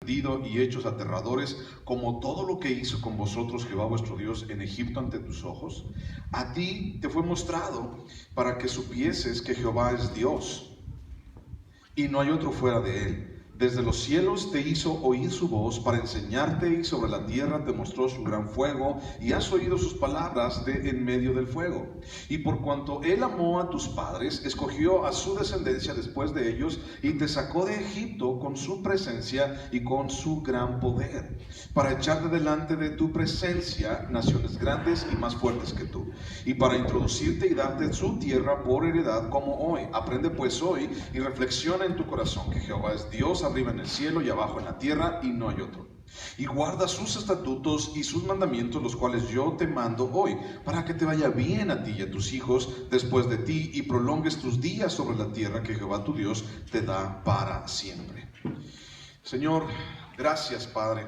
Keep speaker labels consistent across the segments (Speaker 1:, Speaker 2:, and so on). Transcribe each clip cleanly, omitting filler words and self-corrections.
Speaker 1: sorprendido y hechos aterradores, como todo lo que hizo con vosotros Jehová vuestro Dios en Egipto ante tus ojos? A ti te fue mostrado para que supieses que Jehová es Dios, y no hay otro fuera de él. Desde los cielos te hizo oír su voz para enseñarte, y sobre la tierra te mostró su gran fuego, y has oído sus palabras de en medio del fuego. Y por cuanto él amó a tus padres, escogió a su descendencia después de ellos, y te sacó de Egipto con su presencia y con su gran poder, para echar de delante de tu presencia naciones grandes y más fuertes que tú, y para introducirte y darte su tierra por heredad como hoy. Aprende pues hoy y reflexiona en tu corazón que Jehová es Dios arriba en el cielo y abajo en la tierra, y no hay otro. Y guarda sus estatutos y sus mandamientos, los cuales yo te mando hoy, para que te vaya bien a ti y a tus hijos después de ti, y prolongues tus días sobre la tierra que Jehová tu Dios te da para siempre. Señor, gracias, Padre.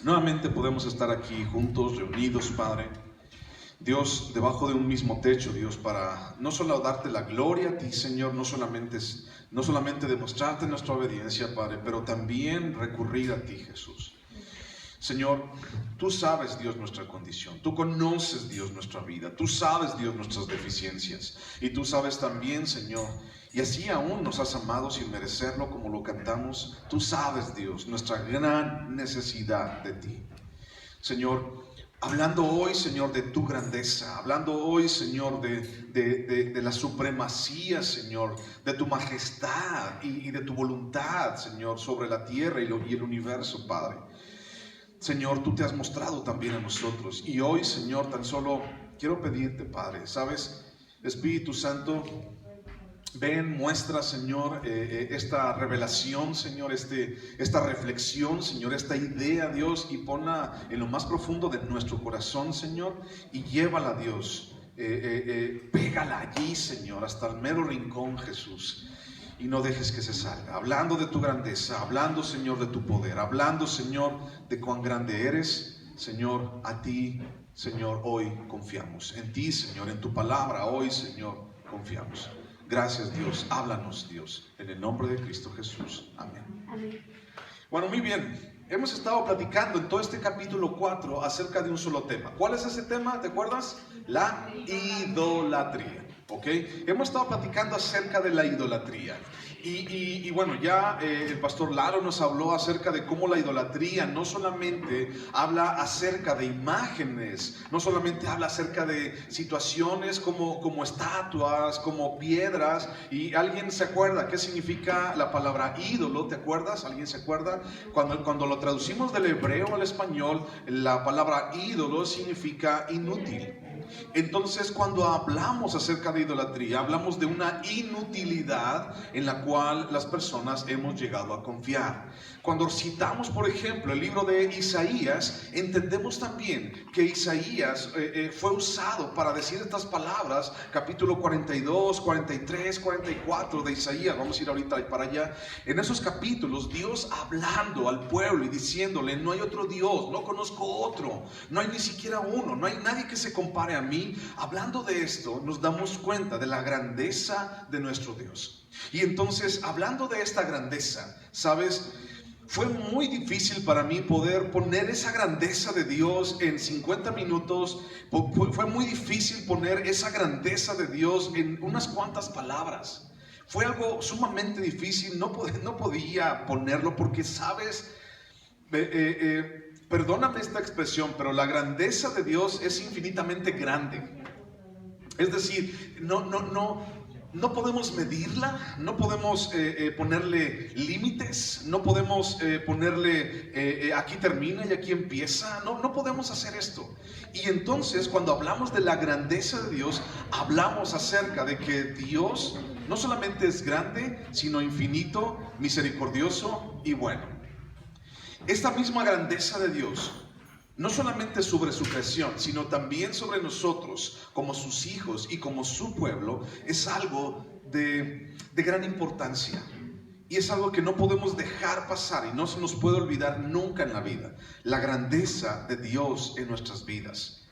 Speaker 1: Nuevamente podemos estar aquí juntos, reunidos, Padre. Dios, debajo de un mismo techo, Dios, para no solo darte la gloria a ti, Señor, no solamente demostrarte nuestra obediencia, Padre, pero también recurrir a ti, Jesús. Señor, tú sabes, Dios, nuestra condición. Tú conoces, Dios, nuestra vida. Tú sabes, Dios, nuestras deficiencias. Y tú sabes también, Señor, y así aún nos has amado sin merecerlo, como lo cantamos. Tú sabes, Dios, nuestra gran necesidad de ti. Señor, hablando hoy, Señor, de tu grandeza, hablando hoy, Señor, de la supremacía, Señor, de tu majestad y de tu voluntad, Señor, sobre la tierra y el universo, Padre. Señor, tú te has mostrado también a nosotros, y hoy, Señor, tan solo quiero pedirte, Padre, ¿sabes? Espíritu Santo, ven, muestra, Señor, esta revelación, Señor, esta reflexión, Señor, esta idea, Dios, y ponla en lo más profundo de nuestro corazón, Señor, y llévala, Dios, pégala allí, Señor, hasta el mero rincón, Jesús, y no dejes que se salga. Hablando de tu grandeza, hablando, Señor, de tu poder, hablando, Señor, de cuán grande eres, Señor, a ti, Señor, hoy confiamos. En ti, Señor, en tu palabra, hoy, Señor, confiamos. Gracias, Dios. Háblanos, Dios, en el nombre de Cristo Jesús. Amén. Amén. Bueno, muy bien. Hemos estado platicando en todo este capítulo 4 acerca de un solo tema. ¿Cuál es ese tema? ¿Te acuerdas? La idolatría. ¿Ok? Hemos estado platicando acerca de la idolatría. Y bueno, ya el pastor Laro nos habló acerca de cómo la idolatría no solamente habla acerca de imágenes, no solamente habla acerca de situaciones como estatuas, como piedras. ¿Y alguien se acuerda qué significa la palabra ídolo? ¿Te acuerdas? ¿Alguien se acuerda? Cuando lo traducimos del hebreo al español, la palabra ídolo significa inútil. Entonces, cuando hablamos acerca de idolatría, hablamos de una inutilidad en la cual las personas hemos llegado a confiar. Cuando citamos, por ejemplo, el libro de Isaías, entendemos también que Isaías fue usado para decir estas palabras, capítulo 42, 43, 44 de Isaías. Vamos a ir ahorita para allá. En esos capítulos, Dios hablando al pueblo y diciéndole: no hay otro Dios, no conozco otro, no hay ni siquiera uno, no hay nadie que se compare a mí. Hablando de esto, nos damos cuenta de la grandeza de nuestro Dios. Y entonces, hablando de esta grandeza, ¿sabes? Fue muy difícil para mí poder poner esa grandeza de Dios en 50 minutos. Fue muy difícil poner esa grandeza de Dios en unas cuantas palabras. Fue algo sumamente difícil, no podía ponerlo porque, ¿sabes? Perdóname esta expresión, pero la grandeza de Dios es infinitamente grande. Es decir, no podemos medirla, no podemos ponerle límites, no podemos ponerle aquí termina y aquí empieza, no podemos hacer esto. Y entonces, cuando hablamos de la grandeza de Dios, hablamos acerca de que Dios no solamente es grande, sino infinito, misericordioso y bueno. Esta misma grandeza de Dios, no solamente sobre su creación, sino también sobre nosotros como sus hijos y como su pueblo, es algo de gran importancia. Y es algo que no podemos dejar pasar y no se nos puede olvidar nunca en la vida. La grandeza de Dios en nuestras vidas.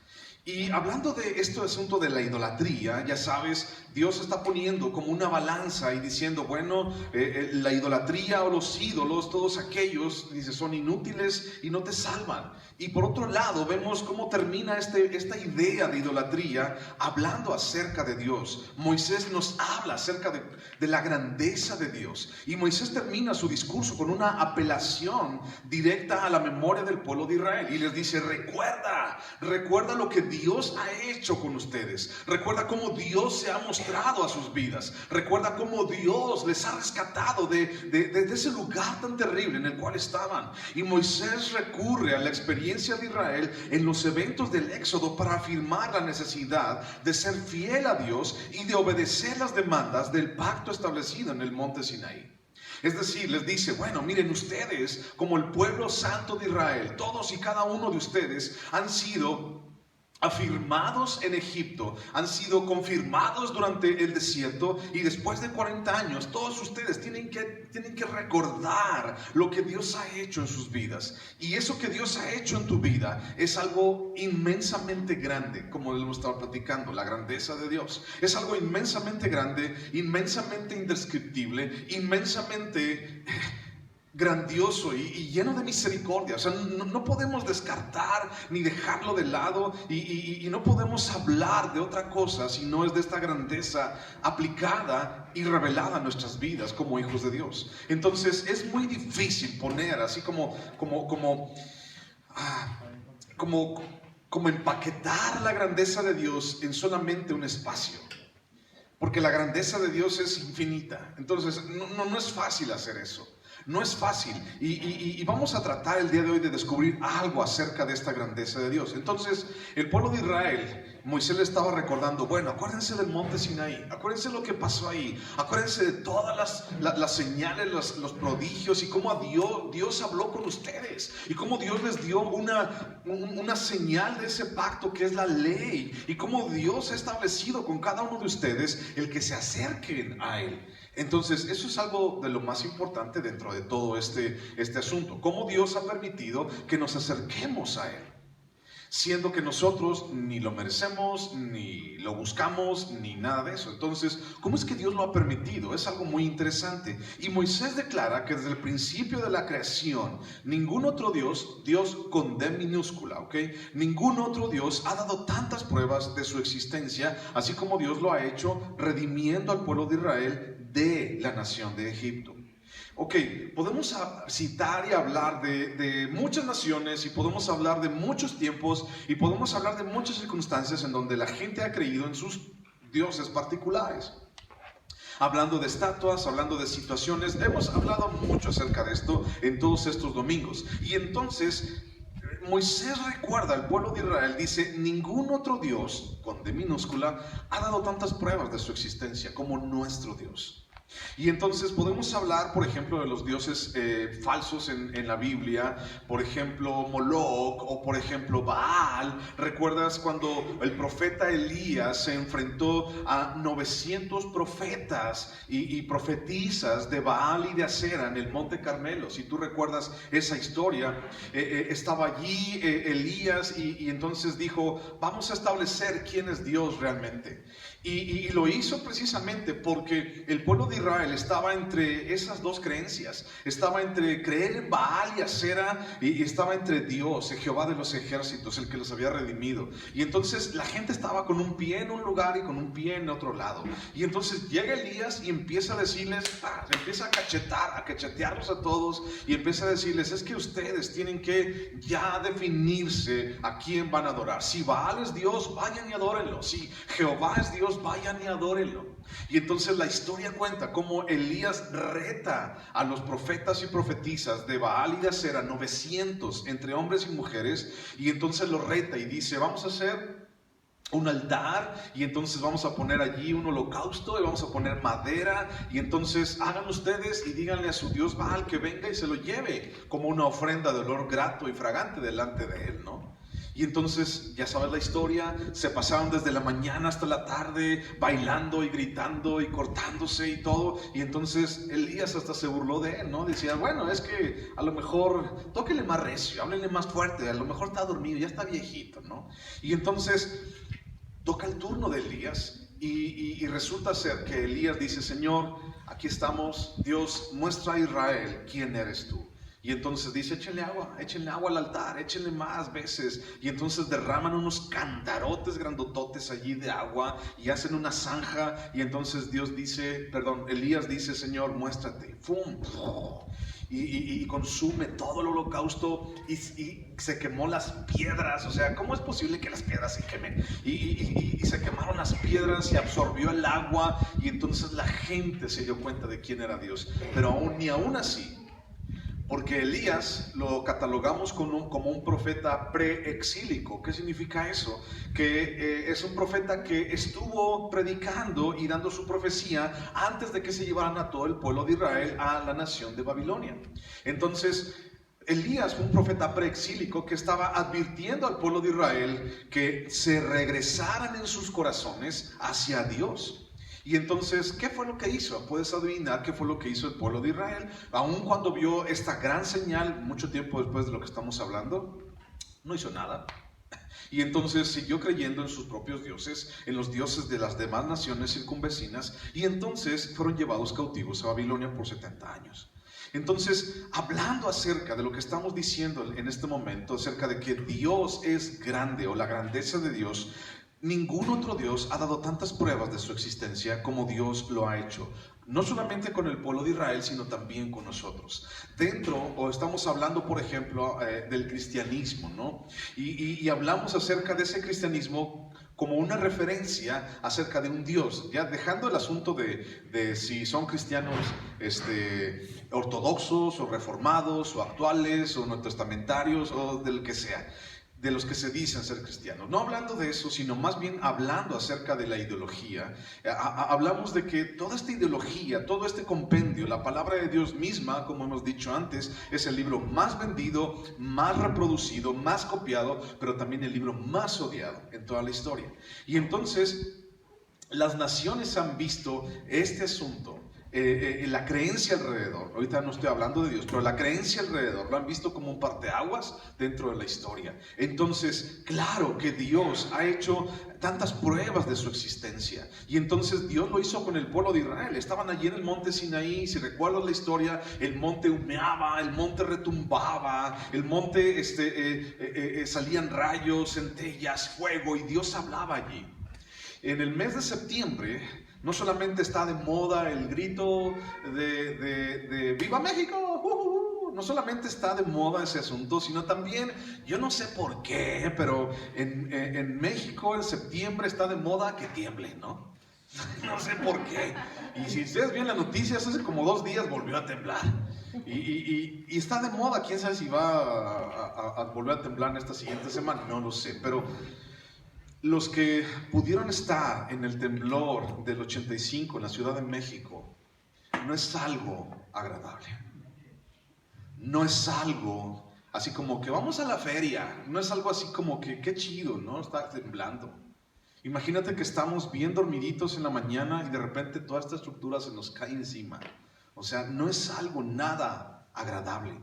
Speaker 1: Y hablando de este asunto de la idolatría, ya sabes, Dios está poniendo como una balanza y diciendo, bueno, la idolatría o los ídolos, todos aquellos, dice, son inútiles y no te salvan. Y por otro lado, vemos cómo termina esta idea de idolatría hablando acerca de Dios. Moisés nos habla acerca de la grandeza de Dios. Y Moisés termina su discurso con una apelación directa a la memoria del pueblo de Israel. Y les dice, recuerda lo que Dios ha hecho con ustedes. Recuerda cómo Dios se ha mostrado a sus vidas. Recuerda cómo Dios les ha rescatado de ese lugar tan terrible en el cual estaban. Y Moisés recurre a la experiencia de Israel en los eventos del Éxodo para afirmar la necesidad de ser fiel a Dios y de obedecer las demandas del pacto establecido en el monte Sinaí. Es decir, les dice, bueno, miren, ustedes como el pueblo santo de Israel, todos y cada uno de ustedes han sido afirmados en Egipto, han sido confirmados durante el desierto, y después de 40 años todos ustedes tienen que recordar lo que Dios ha hecho en sus vidas. Y eso que Dios ha hecho en tu vida es algo inmensamente grande, como hemos estado platicando, la grandeza de Dios. Es algo inmensamente grande, inmensamente indescriptible, inmensamente grandioso y lleno de misericordia. O sea, no podemos descartar ni dejarlo de lado, y no podemos hablar de otra cosa si no es de esta grandeza aplicada y revelada en nuestras vidas como hijos de Dios. Entonces es muy difícil poner así como empaquetar la grandeza de Dios en solamente un espacio, porque la grandeza de Dios es infinita. Entonces no es fácil hacer eso. No es fácil, y vamos a tratar el día de hoy de descubrir algo acerca de esta grandeza de Dios. Entonces, el pueblo de Israel, Moisés le estaba recordando, bueno, acuérdense del monte Sinaí, acuérdense lo que pasó ahí, acuérdense de todas las señales, los prodigios, y cómo Dios habló con ustedes, y cómo Dios les dio una señal de ese pacto que es la ley, y cómo Dios ha establecido con cada uno de ustedes el que se acerquen a Él. Entonces, eso es algo de lo más importante dentro de todo este asunto. Cómo Dios ha permitido que nos acerquemos a Él, siendo que nosotros ni lo merecemos, ni lo buscamos, ni nada de eso. Entonces, ¿cómo es que Dios lo ha permitido? Es algo muy interesante. Y Moisés declara que desde el principio de la creación, ningún otro Dios con D minúscula, ¿ok? Ningún otro Dios ha dado tantas pruebas de su existencia, así como Dios lo ha hecho redimiendo al pueblo de Israel de la nación de Egipto. Ok, podemos citar y hablar de muchas naciones, y podemos hablar de muchos tiempos, y podemos hablar de muchas circunstancias en donde la gente ha creído en sus dioses particulares. Hablando de estatuas, hablando de situaciones, hemos hablado mucho acerca de esto en todos estos domingos. Y entonces Moisés recuerda al pueblo de Israel, dice, ningún otro Dios, con D minúscula, ha dado tantas pruebas de su existencia como nuestro Dios. Y entonces podemos hablar, por ejemplo, de los dioses falsos en la Biblia, por ejemplo Moloch, o por ejemplo Baal. ¿Recuerdas cuando el profeta Elías se enfrentó a 900 profetas y profetisas de Baal y de Acera en el monte Carmelo? Si tú recuerdas esa historia, estaba allí Elías, y entonces dijo, vamos a establecer quién es Dios realmente. Y lo hizo precisamente porque el pueblo de Israel estaba entre esas dos creencias. Estaba entre creer en Baal y Acera, y estaba entre Dios, Jehová de los ejércitos, el que los había redimido. Y entonces la gente estaba con un pie en un lugar y con un pie en otro lado. Y entonces llega Elías y empieza a decirles, empieza a cachetearlos a todos, y empieza a decirles, es que ustedes tienen que ya definirse a quién van a adorar. Si Baal es Dios, vayan y adórenlo. Si Jehová es Dios, vayan y adórenlo. Y entonces la historia cuenta cómo Elías reta a los profetas y profetisas de Baal y de Acera, 900 entre hombres y mujeres, y entonces los reta y dice, vamos a hacer un altar, y entonces vamos a poner allí un holocausto, y vamos a poner madera, y entonces hagan ustedes y díganle a su Dios Baal que venga y se lo lleve como una ofrenda de olor grato y fragante delante de él, ¿no? Y entonces, ya sabes la historia, se pasaron desde la mañana hasta la tarde bailando y gritando y cortándose y todo. Y entonces Elías hasta se burló de él, ¿no? Decía, bueno, es que a lo mejor tóquele más recio, háblenle más fuerte, a lo mejor está dormido, ya está viejito, ¿no? Y entonces toca el turno de Elías y resulta ser que Elías dice, Señor, aquí estamos, Dios, muestra a Israel quién eres tú. Y entonces dice, échenle agua al altar, échenle más veces. Y entonces derraman unos cantarotes grandototes allí de agua y hacen una zanja. Y entonces Elías dice, Señor, muéstrate. ¡Fum! Y consume todo el holocausto y se quemó las piedras. O sea, ¿cómo es posible que las piedras se quemen? Y se quemaron las piedras y absorbió el agua. Y entonces la gente se dio cuenta de quién era Dios. Pero ni aún así, porque Elías lo catalogamos como un profeta preexílico. ¿Qué significa eso? Que es un profeta que estuvo predicando y dando su profecía antes de que se llevaran a todo el pueblo de Israel a la nación de Babilonia. Entonces, Elías fue un profeta preexílico que estaba advirtiendo al pueblo de Israel que se regresaran en sus corazones hacia Dios. Y entonces, ¿qué fue lo que hizo? Puedes adivinar qué fue lo que hizo el pueblo de Israel. Aun cuando vio esta gran señal, mucho tiempo después de lo que estamos hablando, no hizo nada. Y entonces siguió creyendo en sus propios dioses, en los dioses de las demás naciones circunvecinas, y entonces fueron llevados cautivos a Babilonia por 70 años. Entonces, hablando acerca de lo que estamos diciendo en este momento, acerca de que Dios es grande o la grandeza de Dios, ningún otro Dios ha dado tantas pruebas de su existencia como Dios lo ha hecho. No solamente con el pueblo de Israel, sino también con nosotros. Estamos hablando, por ejemplo, del cristianismo, ¿no? Y hablamos acerca de ese cristianismo como una referencia acerca de un Dios, ya dejando el asunto de si son cristianos ortodoxos o reformados o actuales o neotestamentarios o del que sea, de los que se dicen ser cristianos. No hablando de eso, sino más bien hablando acerca de la ideología. Hablamos de que toda esta ideología, todo este compendio, la palabra de Dios misma, como hemos dicho antes, es el libro más vendido, más reproducido, más copiado, pero también el libro más odiado en toda la historia. Y entonces, las naciones han visto este asunto, la creencia alrededor. Ahorita no estoy hablando de Dios, pero la creencia alrededor lo han visto como un parteaguas dentro de la historia. Entonces, claro que Dios ha hecho tantas pruebas de su existencia, y entonces Dios lo hizo con el pueblo de Israel. Estaban allí en el monte Sinaí. Si recuerdas la historia, el monte humeaba, el monte retumbaba, el monte salían rayos, centellas, fuego, y Dios hablaba allí. En el mes de septiembre no solamente está de moda el grito de ¡Viva México! No solamente está de moda ese asunto, sino también, yo no sé por qué, pero en México en septiembre está de moda que tiemble, ¿no? No sé por qué. Y si ustedes ven las noticias, hace como 2 días volvió a temblar. Y está de moda, quién sabe si va a volver a temblar en esta siguiente semana, no lo sé, pero los que pudieron estar en el temblor del 85 en la Ciudad de México, no es algo agradable. No es algo así como que vamos a la feria. No es algo así como que qué chido, ¿no? Está temblando. Imagínate que estamos bien dormiditos en la mañana y de repente toda esta estructura se nos cae encima. O sea, no es algo nada agradable.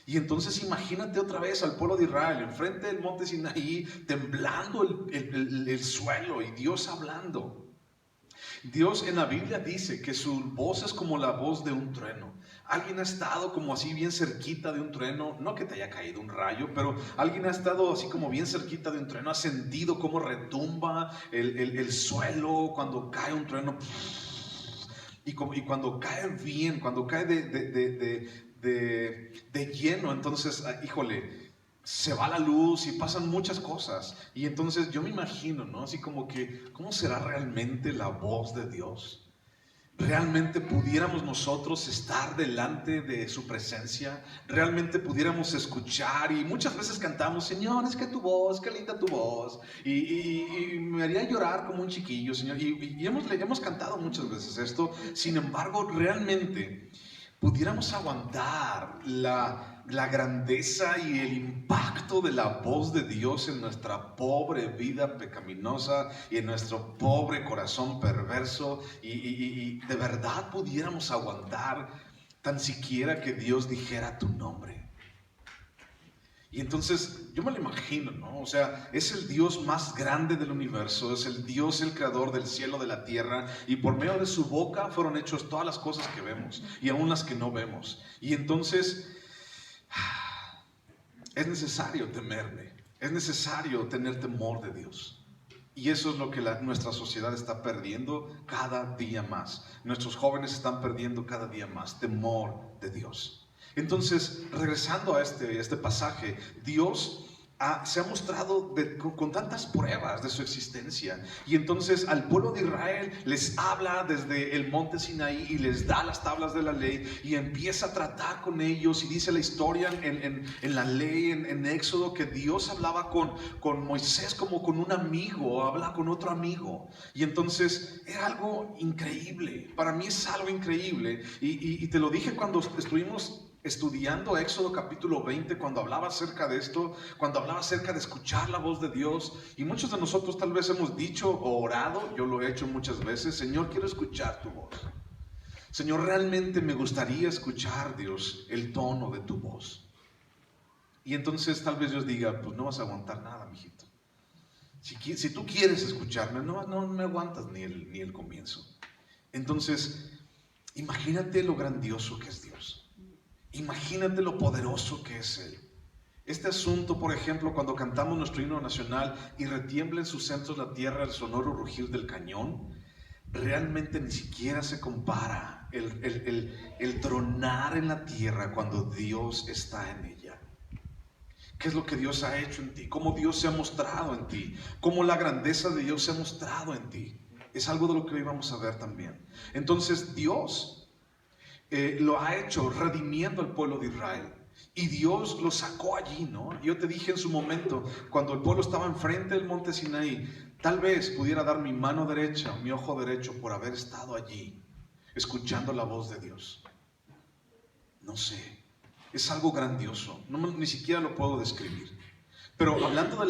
Speaker 1: Y entonces imagínate otra vez al pueblo de Israel enfrente del monte Sinaí, temblando el suelo y Dios hablando. Dios en la Biblia dice que su voz es como la voz de un trueno. Alguien ha estado como así bien cerquita de un trueno, no que te haya caído un rayo, pero alguien ha estado así como bien cerquita de un trueno, ha sentido cómo retumba el suelo cuando cae un trueno. Y cuando cae bien, cuando cae de lleno, entonces, híjole, se va la luz y pasan muchas cosas. Y entonces yo me imagino, ¿no? Así como que, ¿cómo será realmente la voz de Dios? ¿Realmente pudiéramos nosotros estar delante de su presencia? ¿Realmente pudiéramos escuchar? Y muchas veces cantamos, Señor, es que tu voz, qué linda tu voz. Y me haría llorar como un chiquillo, Señor. Y hemos cantado muchas veces esto. Sin embargo, realmente pudiéramos aguantar la la grandeza y el impacto de la voz de Dios en nuestra pobre vida pecaminosa y en nuestro pobre corazón perverso, y de verdad pudiéramos aguantar tan siquiera que Dios dijera tu nombre. Y entonces yo me lo imagino, ¿no? O sea, es el Dios más grande del universo, es el Dios, el creador del cielo, de la tierra, y por medio de su boca fueron hechas todas las cosas que vemos y aún las que no vemos. Y entonces es necesario temerle, es necesario tener temor de Dios. Y eso es lo que nuestra sociedad está perdiendo cada día más. Nuestros jóvenes están perdiendo cada día más temor de Dios. Entonces, regresando a este pasaje, Dios se ha mostrado con tantas pruebas de su existencia. Y entonces al pueblo de Israel les habla desde el monte Sinaí y les da las tablas de la ley y empieza a tratar con ellos. Y dice la historia en la ley, en Éxodo, que Dios hablaba con Moisés como con un amigo, habla con otro amigo. Y entonces era algo increíble. Para mí es algo increíble. Y te lo dije cuando estuvimos estudiando Éxodo capítulo 20, cuando hablaba acerca de esto, cuando hablaba acerca de escuchar la voz de Dios. Y muchos de nosotros tal vez hemos dicho o orado, yo lo he hecho muchas veces: Señor, quiero escuchar tu voz. Señor, realmente me gustaría escuchar, Dios, el tono de tu voz. Y entonces tal vez Dios diga: pues no vas a aguantar nada, mijito. Si tú quieres escucharme, no me aguantas ni el comienzo. Entonces, imagínate lo grandioso que es Dios. Imagínate lo poderoso que es Él. Este asunto, por ejemplo, cuando cantamos nuestro himno nacional y retiembla en sus centros la tierra el sonoro rugir del cañón, realmente ni siquiera se compara el tronar en la tierra cuando Dios está en ella. ¿Qué es lo que Dios ha hecho en ti? ¿Cómo Dios se ha mostrado en ti? ¿Cómo la grandeza de Dios se ha mostrado en ti? Es algo de lo que hoy vamos a ver también. Entonces Dios lo ha hecho redimiendo al pueblo de Israel. Y Dios lo sacó allí, ¿no? Yo te dije en su momento, cuando el pueblo estaba enfrente del monte Sinaí, tal vez pudiera dar mi mano derecha, mi ojo derecho, por haber estado allí, escuchando la voz de Dios. No sé, es algo grandioso, ni siquiera lo puedo describir. Pero hablando de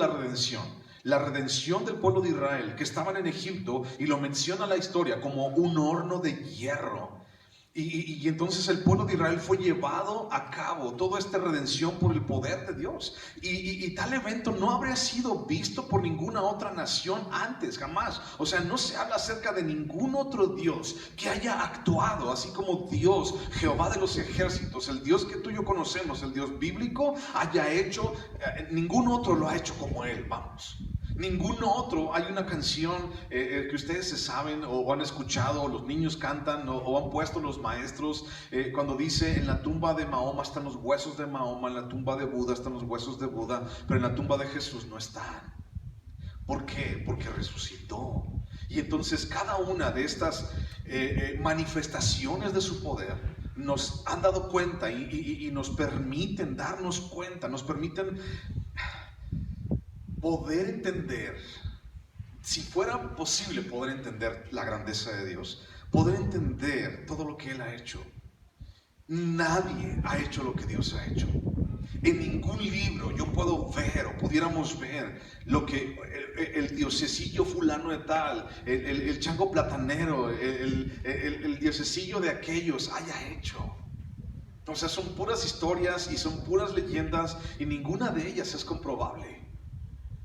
Speaker 1: la redención del pueblo de Israel, que estaban en Egipto, y lo menciona la historia como un horno de hierro. Y entonces el pueblo de Israel fue llevado a cabo, toda esta redención, por el poder de Dios. Y tal evento no habría sido visto por ninguna otra nación antes, jamás. O sea, no se habla acerca de ningún otro Dios que haya actuado así como Dios, Jehová de los ejércitos, el Dios que tú y yo conocemos, el Dios bíblico, haya hecho. Ningún otro lo ha hecho como Él, vamos. Ningún otro. Hay una canción que ustedes se saben o han escuchado, o los niños cantan o han puesto los maestros, cuando dice: en la tumba de Mahoma están los huesos de Mahoma, en la tumba de Buda están los huesos de Buda, pero en la tumba de Jesús no están. ¿Por qué? Porque resucitó. Y entonces cada una de estas manifestaciones de su poder nos han dado cuenta y nos permiten darnos cuenta, nos permiten poder entender, si fuera posible poder entender la grandeza de Dios, poder entender todo lo que Él ha hecho. Nadie ha hecho lo que Dios ha hecho. En ningún libro yo puedo ver o pudiéramos ver lo que el diosecillo fulano de tal, el chango platanero, el diosecillo de aquellos haya hecho. O sea, son puras historias y son puras leyendas y ninguna de ellas es comprobable.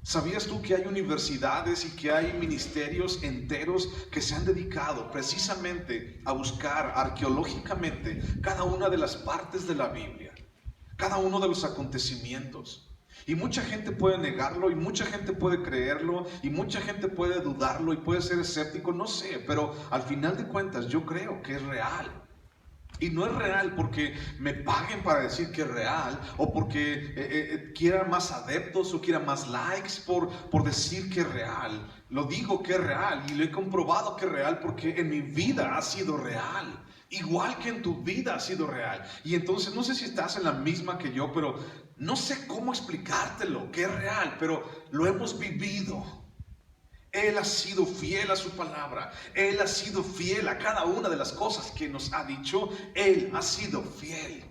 Speaker 1: ¿Sabías tú que hay universidades y que hay ministerios enteros que se han dedicado precisamente a buscar arqueológicamente cada una de las partes de la Biblia, cada uno de los acontecimientos? Y mucha gente puede negarlo y mucha gente puede creerlo y mucha gente puede dudarlo y puede ser escéptico, no sé, pero al final de cuentas yo creo que es real. Y no es real porque me paguen para decir que es real, o porque quiera más adeptos o quiera más likes por decir que es real. Lo digo que es real y lo he comprobado que es real porque en mi vida ha sido real, igual que en tu vida ha sido real. Y entonces no sé si estás en la misma que yo, pero no sé cómo explicártelo, que es real, pero lo hemos vivido. Él ha sido fiel a su palabra. Él ha sido fiel a cada una de las cosas que nos ha dicho. Él ha sido fiel.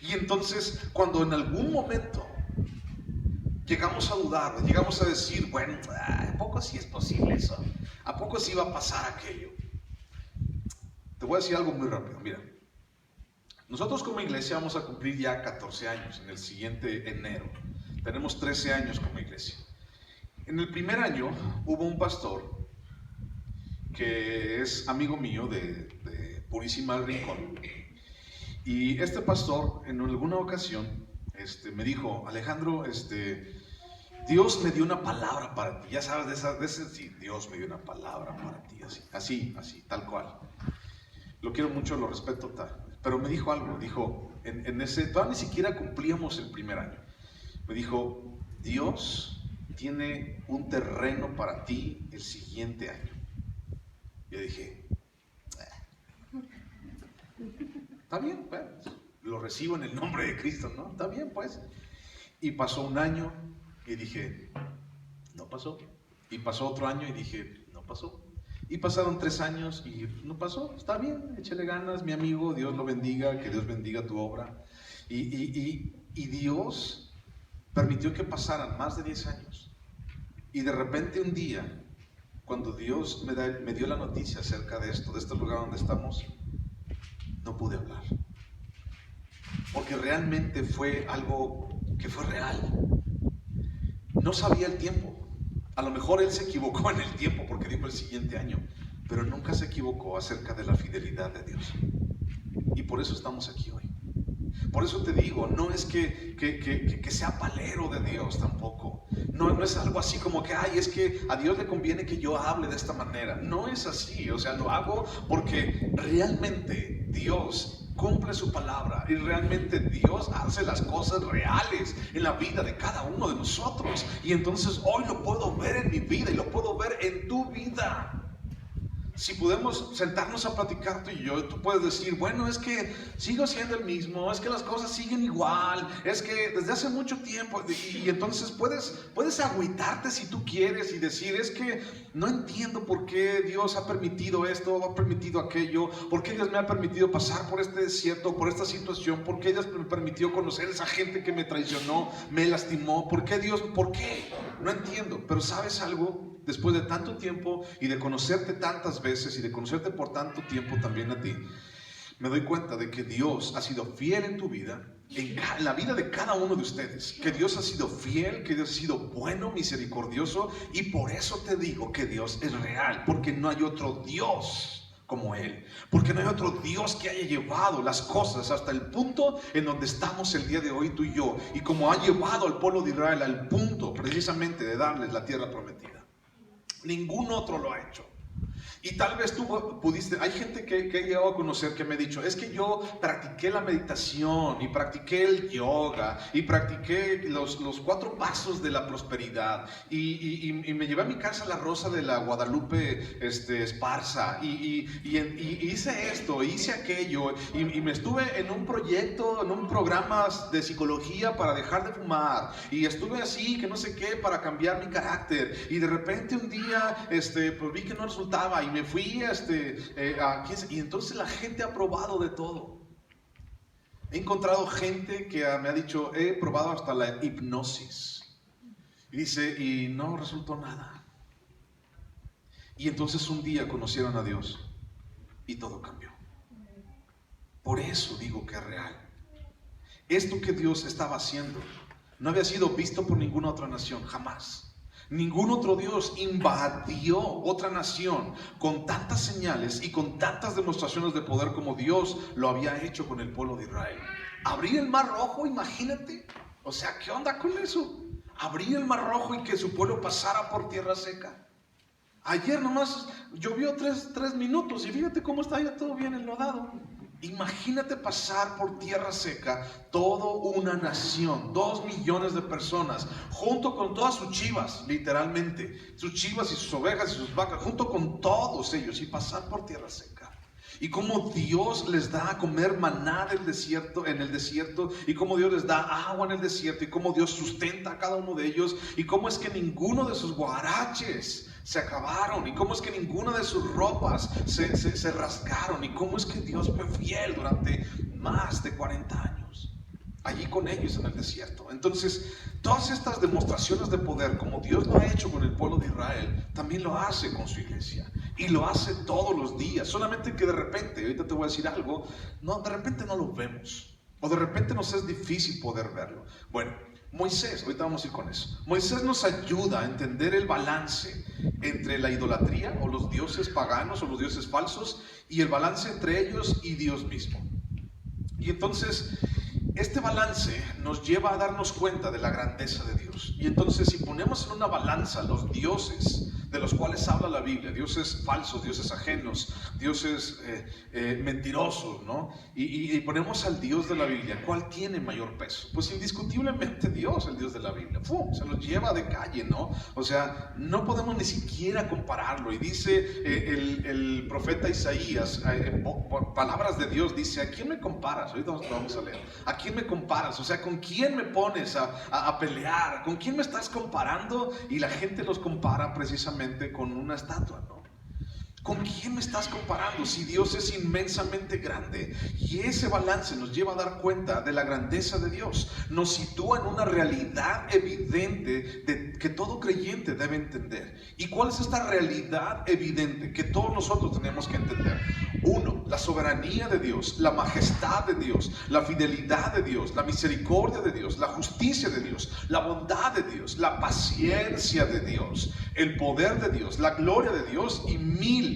Speaker 1: Y entonces, cuando en algún momento llegamos a dudar, llegamos a decir, bueno, ¿a poco sí es posible eso? ¿A poco sí va a pasar aquello? Te voy a decir algo muy rápido. Mira, nosotros como iglesia vamos a cumplir ya 14 años en el siguiente enero. Tenemos 13 años como iglesia. En el primer año hubo un pastor que es amigo mío de Purísima del Rincón. Y este pastor en alguna ocasión me dijo, Alejandro, Dios me dio una palabra para ti. Ya sabes, sí, Dios me dio una palabra para ti, así, tal cual. Lo quiero mucho, lo respeto tal. Pero me dijo algo, dijo, todavía ni siquiera cumplíamos el primer año. Me dijo, Dios tiene un terreno para ti el siguiente año. Yo dije, está bien, pues, lo recibo en el nombre de Cristo, ¿no? Está bien, pues. Y pasó un año y dije, no pasó. Y pasó otro año y dije, no pasó. Y pasaron 3 años y no pasó. Está bien, échale ganas, mi amigo, Dios lo bendiga, que Dios bendiga tu obra. Y Dios permitió que pasaran más de 10 años. Y de repente un día, cuando Dios me dio la noticia acerca de esto, de este lugar donde estamos, no pude hablar. Porque realmente fue algo que fue real. No sabía el tiempo. A lo mejor él se equivocó en el tiempo porque dijo el siguiente año, pero nunca se equivocó acerca de la fidelidad de Dios. Y por eso estamos aquí hoy. Por eso te digo, no es que sea palero de Dios tampoco. No es algo así como que, es que a Dios le conviene que yo hable de esta manera. No es así, o sea, lo hago porque realmente Dios cumple su palabra y realmente Dios hace las cosas reales en la vida de cada uno de nosotros. Y entonces hoy lo puedo ver en mi vida y lo puedo ver en tu vida. Si podemos sentarnos a platicar tú y yo, tú puedes decir, bueno, es que sigo siendo el mismo, es que las cosas siguen igual, es que desde hace mucho tiempo, y entonces puedes agüitarte si tú quieres y decir, es que no entiendo por qué Dios ha permitido esto, ha permitido aquello, por qué Dios me ha permitido pasar por este desierto, por esta situación, por qué Dios me permitió conocer a esa gente que me traicionó, me lastimó, por qué Dios, por qué, no entiendo, pero ¿sabes algo? Después de tanto tiempo y de conocerte tantas veces y de conocerte por tanto tiempo también a ti, me doy cuenta de que Dios ha sido fiel en tu vida, en la vida de cada uno de ustedes, que Dios ha sido fiel, que Dios ha sido bueno, misericordioso, y por eso te digo que Dios es real, porque no hay otro Dios como Él, porque no hay otro Dios que haya llevado las cosas hasta el punto en donde estamos el día de hoy tú y yo, y como ha llevado al pueblo de Israel al punto precisamente de darles la tierra prometida. Ningún otro lo ha hecho. Y tal vez tú pudiste, hay gente que he llegado a conocer que me ha dicho, es que yo practiqué la meditación y practiqué el yoga y practiqué los 4 pasos de la prosperidad y me llevé a mi casa la rosa de la Guadalupe Esparza y hice esto, hice aquello y me estuve en un proyecto, en un programa de psicología para dejar de fumar y estuve así, que no sé qué, para cambiar mi carácter y de repente un día pues vi que no resultaba y me fui y entonces la gente ha probado de todo. He encontrado gente que me ha dicho, he probado hasta la hipnosis. Y dice, y no resultó nada. Y entonces un día conocieron a Dios y todo cambió. Por eso digo que es real. Esto que Dios estaba haciendo no había sido visto por ninguna otra nación, jamás. Ningún otro Dios invadió otra nación con tantas señales y con tantas demostraciones de poder como Dios lo había hecho con el pueblo de Israel. Abrir el Mar Rojo, imagínate. O sea, ¿qué onda con eso? Abrir el Mar Rojo y que su pueblo pasara por tierra seca. Ayer nomás llovió 3 minutos y fíjate cómo está ya todo bien enlodado. Imagínate pasar por tierra seca toda una nación, 2 millones de personas, junto con todas sus chivas, literalmente, sus chivas y sus ovejas y sus vacas, junto con todos ellos, y pasar por tierra seca. Y cómo Dios les da a comer maná en el desierto, y cómo Dios les da agua en el desierto, y cómo Dios sustenta a cada uno de ellos, y cómo es que ninguno de sus guaraches se acabaron? ¿Y cómo es que ninguna de sus ropas se rasgaron? ¿Y cómo es que Dios fue fiel durante más de 40 años allí con ellos en el desierto? Entonces, todas estas demostraciones de poder, como Dios lo ha hecho con el pueblo de Israel, también lo hace con su iglesia. Y lo hace todos los días. Solamente que de repente, ahorita te voy a decir algo, no, de repente no lo vemos. O de repente nos es difícil poder verlo. Bueno, Moisés, ahorita vamos a ir con eso. Moisés nos ayuda a entender el balance entre la idolatría o los dioses paganos o los dioses falsos y el balance entre ellos y Dios mismo. Y entonces, este balance nos lleva a darnos cuenta de la grandeza de Dios. Y entonces, si ponemos en una balanza los dioses de los cuales habla la Biblia, dioses falsos, dioses ajenos, dioses mentirosos, ¿no? Y ponemos al Dios de la Biblia, ¿cuál tiene mayor peso? Pues indiscutiblemente Dios, el Dios de la Biblia. ¡Fum! Se los lleva de calle, ¿no? O sea, no podemos ni siquiera compararlo. Y dice el profeta Isaías, por palabras de Dios, dice, ¿a quién me comparas? Ahorita lo vamos a leer. ¿A quién me comparas? O sea, ¿con quién me pones a pelear? ¿Con quién me estás comparando? Y la gente los compara precisamente con una estatua, ¿no? ¿Con quién me estás comparando si Dios es inmensamente grande? Y ese balance nos lleva a dar cuenta de la grandeza de Dios. Nos sitúa en una realidad evidente que todo creyente debe entender. ¿Y cuál es esta realidad evidente que todos nosotros tenemos que entender? Uno, la soberanía de Dios, la majestad de Dios, la fidelidad de Dios, la misericordia de Dios, la justicia de Dios, la bondad de Dios, la paciencia de Dios, el poder de Dios, la gloria de Dios y mil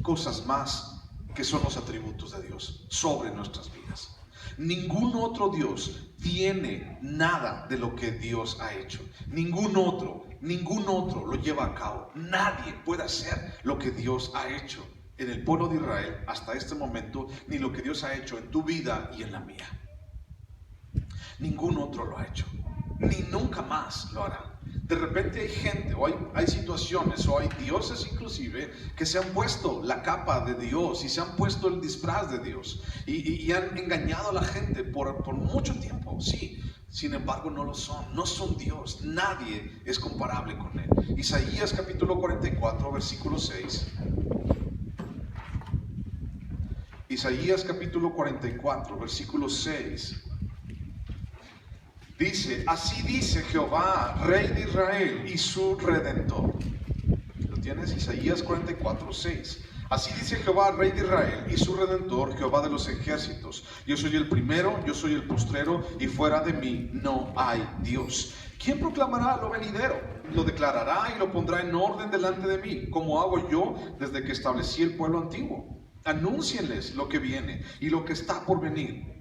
Speaker 1: cosas más que son los atributos de Dios sobre nuestras vidas. Ningún otro Dios tiene nada de lo que Dios ha hecho. Ningún otro lo lleva a cabo. Nadie puede hacer lo que Dios ha hecho en el pueblo de Israel hasta este momento, ni lo que Dios ha hecho en tu vida y en la mía. Ningún otro lo ha hecho, ni nunca más lo hará. De repente hay gente, o hay situaciones, o hay dioses inclusive, que se han puesto la capa de Dios y se han puesto el disfraz de Dios y han engañado a la gente por mucho tiempo, sí. Sin embargo, no lo son, no son Dios, nadie es comparable con Él. Isaías capítulo 44, versículo 6. Isaías capítulo 44, versículo 6. Dice, así dice Jehová, Rey de Israel y su Redentor. ¿Lo tienes? Isaías 44, 6. Así dice Jehová, Rey de Israel y su Redentor, Jehová de los ejércitos. Yo soy el primero, yo soy el postrero, y fuera de mí no hay Dios. ¿Quién proclamará lo venidero? Lo declarará y lo pondrá en orden delante de mí, como hago yo desde que establecí el pueblo antiguo. Anúncienles lo que viene y lo que está por venir.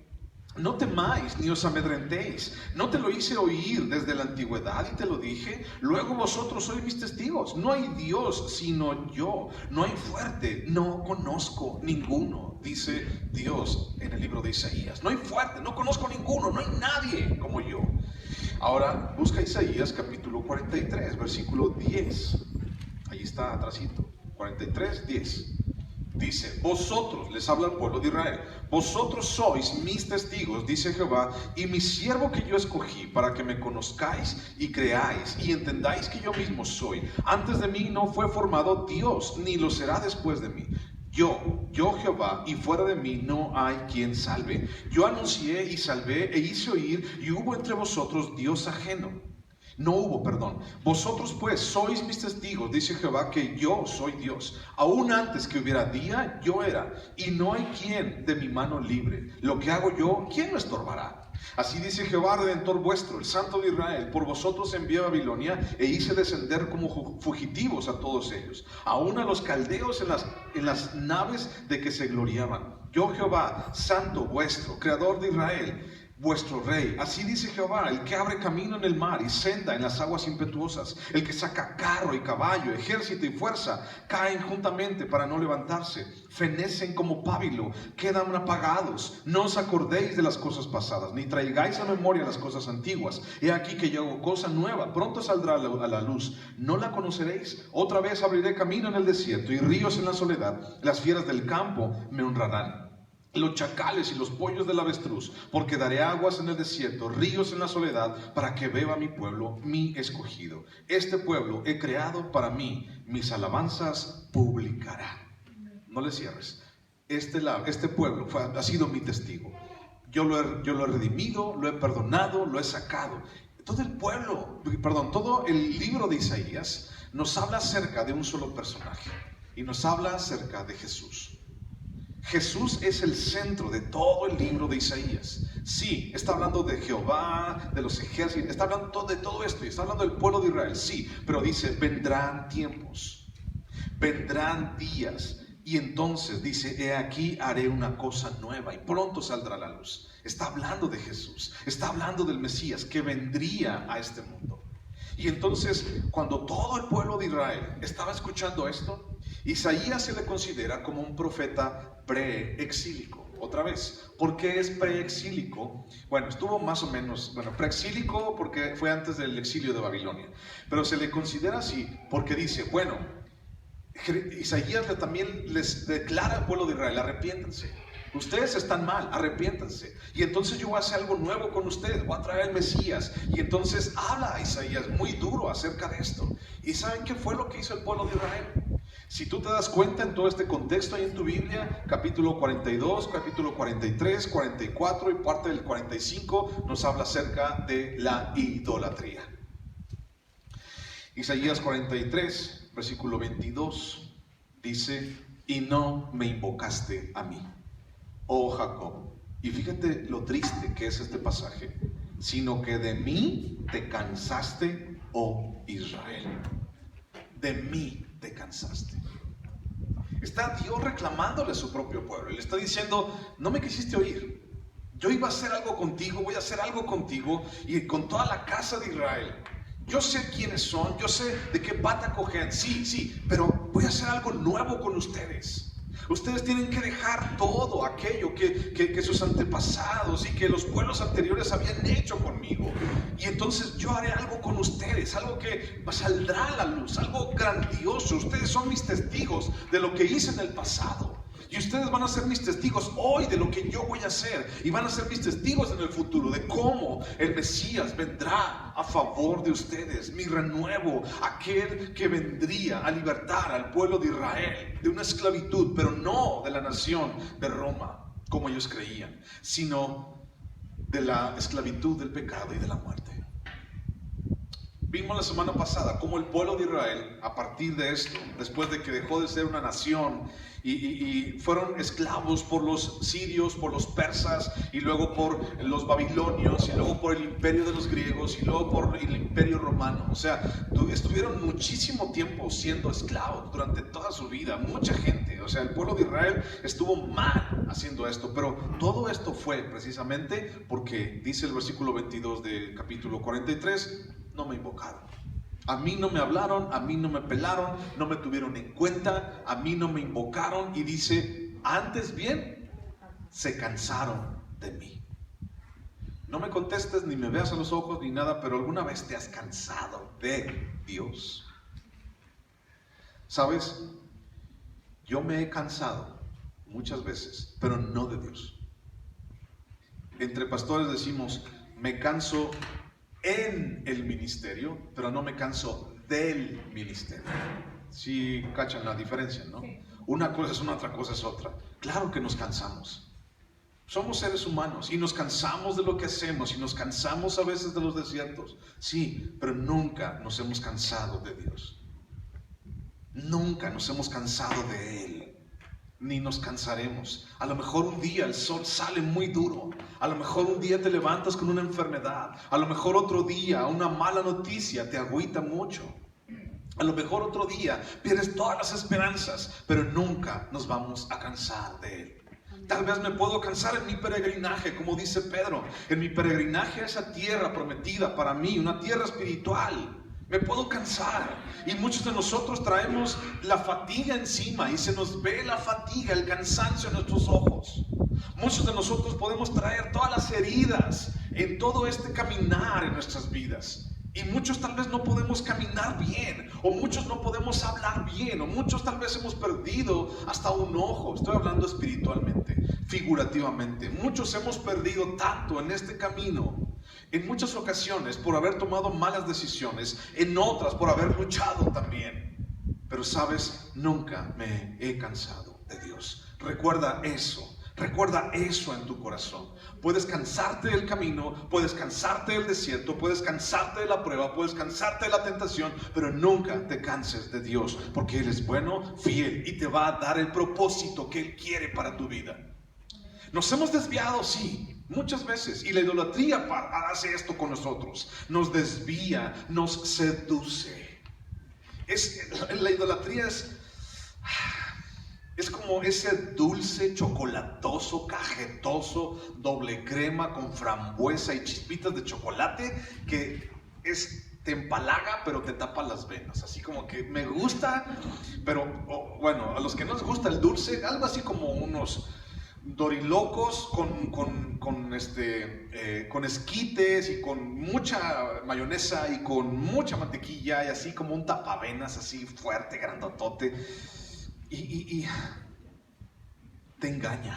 Speaker 1: No temáis ni os amedrentéis. No te lo hice oír desde la antigüedad y te lo dije. Luego vosotros sois mis testigos. No hay Dios sino yo. No hay fuerte. No conozco ninguno, dice Dios en el libro de Isaías. No hay fuerte. No conozco ninguno. No hay nadie como yo. Ahora busca Isaías capítulo 43, versículo 10. Ahí está atrásito. 43, 10. Dice, vosotros, les habla al pueblo de Israel, vosotros sois mis testigos, dice Jehová, y mi siervo que yo escogí, para que me conozcáis y creáis y entendáis que yo mismo soy. Antes de mí no fue formado Dios, ni lo será después de mí. Yo Jehová, y fuera de mí no hay quien salve. Yo anuncié y salvé e hice oír, y hubo entre vosotros Dios ajeno. No hubo, perdón. Vosotros pues sois mis testigos, dice Jehová, que yo soy Dios. Aún antes que hubiera día, yo era, y no hay quien de mi mano libre. Lo que hago yo, ¿quién lo estorbará? Así dice Jehová, Redentor vuestro, el Santo de Israel. Por vosotros envié a Babilonia e hice descender como fugitivos a todos ellos, aún a los caldeos en las naves de que se gloriaban. Yo Jehová, Santo vuestro, Creador de Israel, vuestro Rey. Así dice Jehová, el que abre camino en el mar y senda en las aguas impetuosas, el que saca carro y caballo, ejército y fuerza, caen juntamente para no levantarse, fenecen como pábilo, quedan apagados. No os acordéis de las cosas pasadas, ni traigáis a memoria las cosas antiguas. He aquí que yo hago cosa nueva, pronto saldrá a la luz. ¿No la conoceréis? Otra vez abriré camino en el desierto y ríos en la soledad. Las fieras del campo me honrarán. los chacales y los pollos del avestruz, porque daré aguas en el desierto, ríos en la soledad, para que beba mi pueblo, mi escogido. Este pueblo he creado para mí, mis alabanzas publicará. No le cierres. Este pueblo ha sido mi testigo. Yo lo he redimido, lo he perdonado, lo he sacado. Todo el libro de Isaías nos habla acerca de un solo personaje y nos habla acerca de Jesús. Jesús es el centro de todo el libro de Isaías. Sí, está hablando de Jehová, de los ejércitos, está hablando de todo esto y está hablando del pueblo de Israel. Sí, pero dice, vendrán tiempos, vendrán días. Y entonces dice, he aquí haré una cosa nueva y pronto saldrá la luz. Está hablando de Jesús, está hablando del Mesías que vendría a este mundo. Y entonces, cuando todo el pueblo de Israel estaba escuchando esto, Isaías se le considera como un profeta preexílico. Otra vez, ¿por qué es preexílico? Bueno, estuvo más o menos, preexílico porque fue antes del exilio de Babilonia. Pero se le considera así porque dice, Isaías también les declara al pueblo de Israel, arrepiéntanse. Ustedes están mal, arrepiéntanse. Y entonces yo voy a hacer algo nuevo con ustedes, voy a traer el Mesías. Y entonces habla Isaías muy duro acerca de esto. ¿Y saben qué fue lo que hizo el pueblo de Israel? Si tú te das cuenta en todo este contexto ahí en tu Biblia, capítulo 42, capítulo 43, 44 y parte del 45 nos habla acerca de la idolatría. Isaías 43, versículo 22, dice, y no me invocaste a mí, oh Jacob. Y fíjate lo triste que es este pasaje, sino que de mí te cansaste, oh Israel. De mí te cansaste. Está Dios reclamándole a su propio pueblo. Le está diciendo, no me quisiste oír. Yo iba a hacer algo contigo, voy a hacer algo contigo y con toda la casa de Israel. Yo sé quiénes son, yo sé de qué pata cogen, sí, pero voy a hacer algo nuevo con ustedes. Ustedes tienen que dejar todo aquello que sus antepasados y que los pueblos anteriores habían hecho conmigo. Y entonces yo haré algo con ustedes, algo que saldrá a la luz, algo grandioso. Ustedes son mis testigos de lo que hice en el pasado. Y ustedes van a ser mis testigos hoy de lo que yo voy a hacer. Y van a ser mis testigos en el futuro de cómo el Mesías vendrá a favor de ustedes. Mi renuevo, aquel que vendría a libertar al pueblo de Israel de una esclavitud, pero no de la nación de Roma, como ellos creían, sino de la esclavitud del pecado y de la muerte. Vimos la semana pasada cómo el pueblo de Israel, a partir de esto, después de que dejó de ser una nación y fueron esclavos por los sirios, por los persas, y luego por los babilonios, y luego por el imperio de los griegos, y luego por el imperio romano. O sea, estuvieron muchísimo tiempo siendo esclavos durante toda su vida, mucha gente. O sea, el pueblo de Israel estuvo mal haciendo esto, pero todo esto fue precisamente porque, dice el versículo 22 del capítulo 43, no me invocaron. A mí no me hablaron, a mí no me pelaron, no me tuvieron en cuenta, a mí no me invocaron. Y dice, antes bien, se cansaron de mí. No me contestes, ni me veas a los ojos, ni nada, pero ¿alguna vez te has cansado de Dios? ¿Sabes? Yo me he cansado muchas veces, pero no de Dios. Entre pastores decimos, me canso en el ministerio, pero no me canso del ministerio. Sí, cachan la diferencia, ¿no? Sí. Una cosa es una, otra cosa es otra. Claro que nos cansamos. Somos seres humanos y nos cansamos de lo que hacemos y nos cansamos a veces de los desiertos. Sí, pero nunca nos hemos cansado de Dios. Nunca nos hemos cansado de Él. Ni nos cansaremos. A lo mejor un día el sol sale muy duro. A lo mejor un día te levantas con una enfermedad. A lo mejor otro día una mala noticia te agüita mucho. A lo mejor otro día pierdes todas las esperanzas, pero nunca nos vamos a cansar de Él. Tal vez me puedo cansar en mi peregrinaje, como dice Pedro, en mi peregrinaje a esa tierra prometida para mí, una tierra espiritual. Me puedo cansar, y muchos de nosotros traemos la fatiga encima y se nos ve la fatiga, el cansancio en nuestros ojos. Muchos de nosotros podemos traer todas las heridas en todo este caminar en nuestras vidas. Y muchos tal vez no podemos caminar bien, o muchos no podemos hablar bien, o muchos tal vez hemos perdido hasta un ojo. Estoy hablando espiritualmente. figurativamente. Muchos hemos perdido tanto en este camino, en muchas ocasiones por haber tomado malas decisiones, en otras por haber luchado también. Pero sabes, nunca me he cansado de Dios. Recuerda eso en tu corazón. Puedes cansarte del camino, puedes cansarte del desierto, puedes cansarte de la prueba, puedes cansarte de la tentación, pero nunca te canses de Dios, porque Él es bueno, fiel y te va a dar el propósito que Él quiere para tu vida. Nos hemos desviado, sí, muchas veces, y la idolatría hace esto con nosotros. Nos desvía, nos seduce. La idolatría es como ese dulce chocolatoso, cajetoso, doble crema con frambuesa y chispitas de chocolate que te empalaga pero te tapa las venas. Así como que me gusta, pero bueno, a los que no les gusta el dulce, algo así como unos dorilocos con esquites y con mucha mayonesa y con mucha mantequilla y así como un tapavenas así fuerte, grandotote. Y te engaña.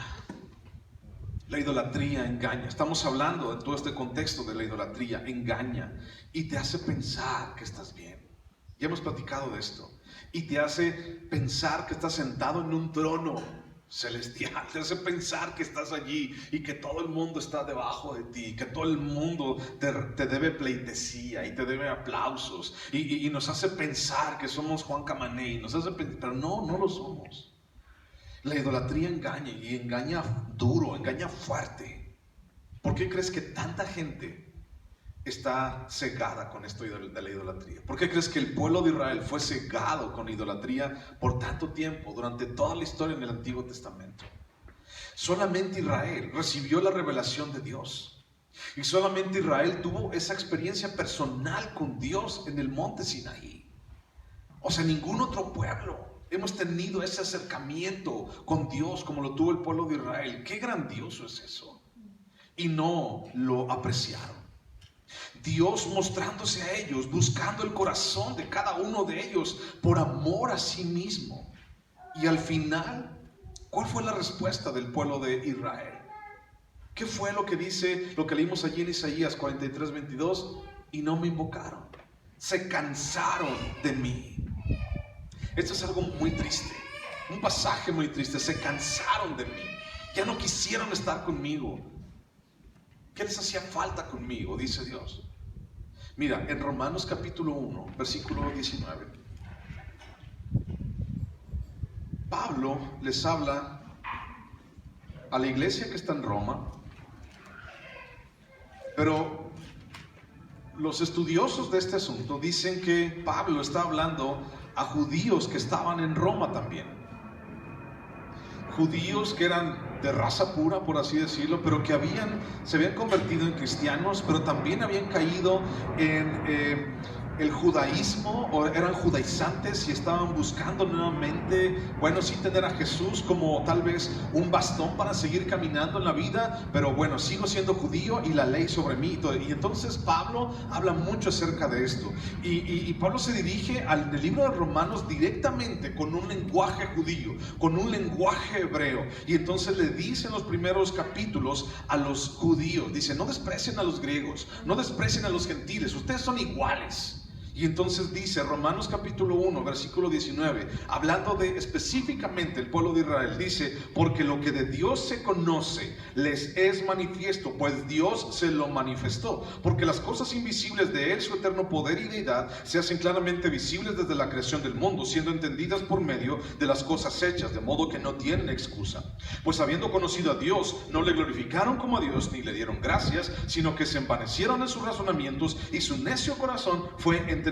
Speaker 1: La idolatría engaña. Estamos hablando de todo este contexto de la idolatría. Engaña y te hace pensar que estás bien. Ya hemos platicado de esto. Y te hace pensar que estás sentado en un trono celestial. Te hace pensar que estás allí y que todo el mundo está debajo de ti, que todo el mundo te debe pleitesía y te debe aplausos y nos hace pensar que somos Juan Camané, nos hace pero no lo somos. La idolatría engaña y engaña duro, engaña fuerte. ¿Por qué crees que tanta gente está cegada con esto de la idolatría? ¿Por qué crees que el pueblo de Israel fue cegado con idolatría por tanto tiempo, durante toda la historia en el Antiguo Testamento? Solamente Israel recibió la revelación de Dios. Y solamente Israel tuvo esa experiencia personal con Dios en el monte Sinaí. O sea, ningún otro pueblo hemos tenido ese acercamiento con Dios como lo tuvo el pueblo de Israel. ¡Qué grandioso es eso! Y no lo apreciaron. Dios mostrándose a ellos, buscando el corazón de cada uno de ellos por amor a sí mismo. Y al final, ¿cuál fue la respuesta del pueblo de Israel? ¿Qué fue lo que dice, lo que leímos allí en Isaías 43:22? Y no me invocaron, se cansaron de mí. Esto es algo muy triste, un pasaje muy triste. Se cansaron de mí, ya no quisieron estar conmigo. ¿Qué les hacía falta conmigo? Dice Dios. Mira, en Romanos capítulo 1, versículo 19, Pablo les habla a la iglesia que está en Roma, pero los estudiosos de este asunto dicen que Pablo está hablando a judíos que estaban en Roma también. Judíos que eran de raza pura, por así decirlo, pero que se habían convertido en cristianos, pero también habían caído en el judaísmo, o eran judaizantes y estaban buscando nuevamente, bueno, sí tener a Jesús como tal vez un bastón para seguir caminando en la vida, pero bueno, sigo siendo judío y la ley sobre mí. Y entonces Pablo habla mucho acerca de esto. Y Pablo se dirige al libro de Romanos directamente con un lenguaje judío, con un lenguaje hebreo. Y entonces le dice en los primeros capítulos a los judíos, dice: no desprecien a los griegos, no desprecien a los gentiles, ustedes son iguales. Y entonces dice Romanos capítulo 1, versículo 19, hablando de específicamente el pueblo de Israel, dice: porque lo que de Dios se conoce les es manifiesto, pues Dios se lo manifestó. Porque las cosas invisibles de Él, su eterno poder y deidad, se hacen claramente visibles desde la creación del mundo, siendo entendidas por medio de las cosas hechas, de modo que no tienen excusa. Pues habiendo conocido a Dios, no le glorificaron como a Dios, ni le dieron gracias, sino que se envanecieron en sus razonamientos, y su necio corazón fue entenebrecido.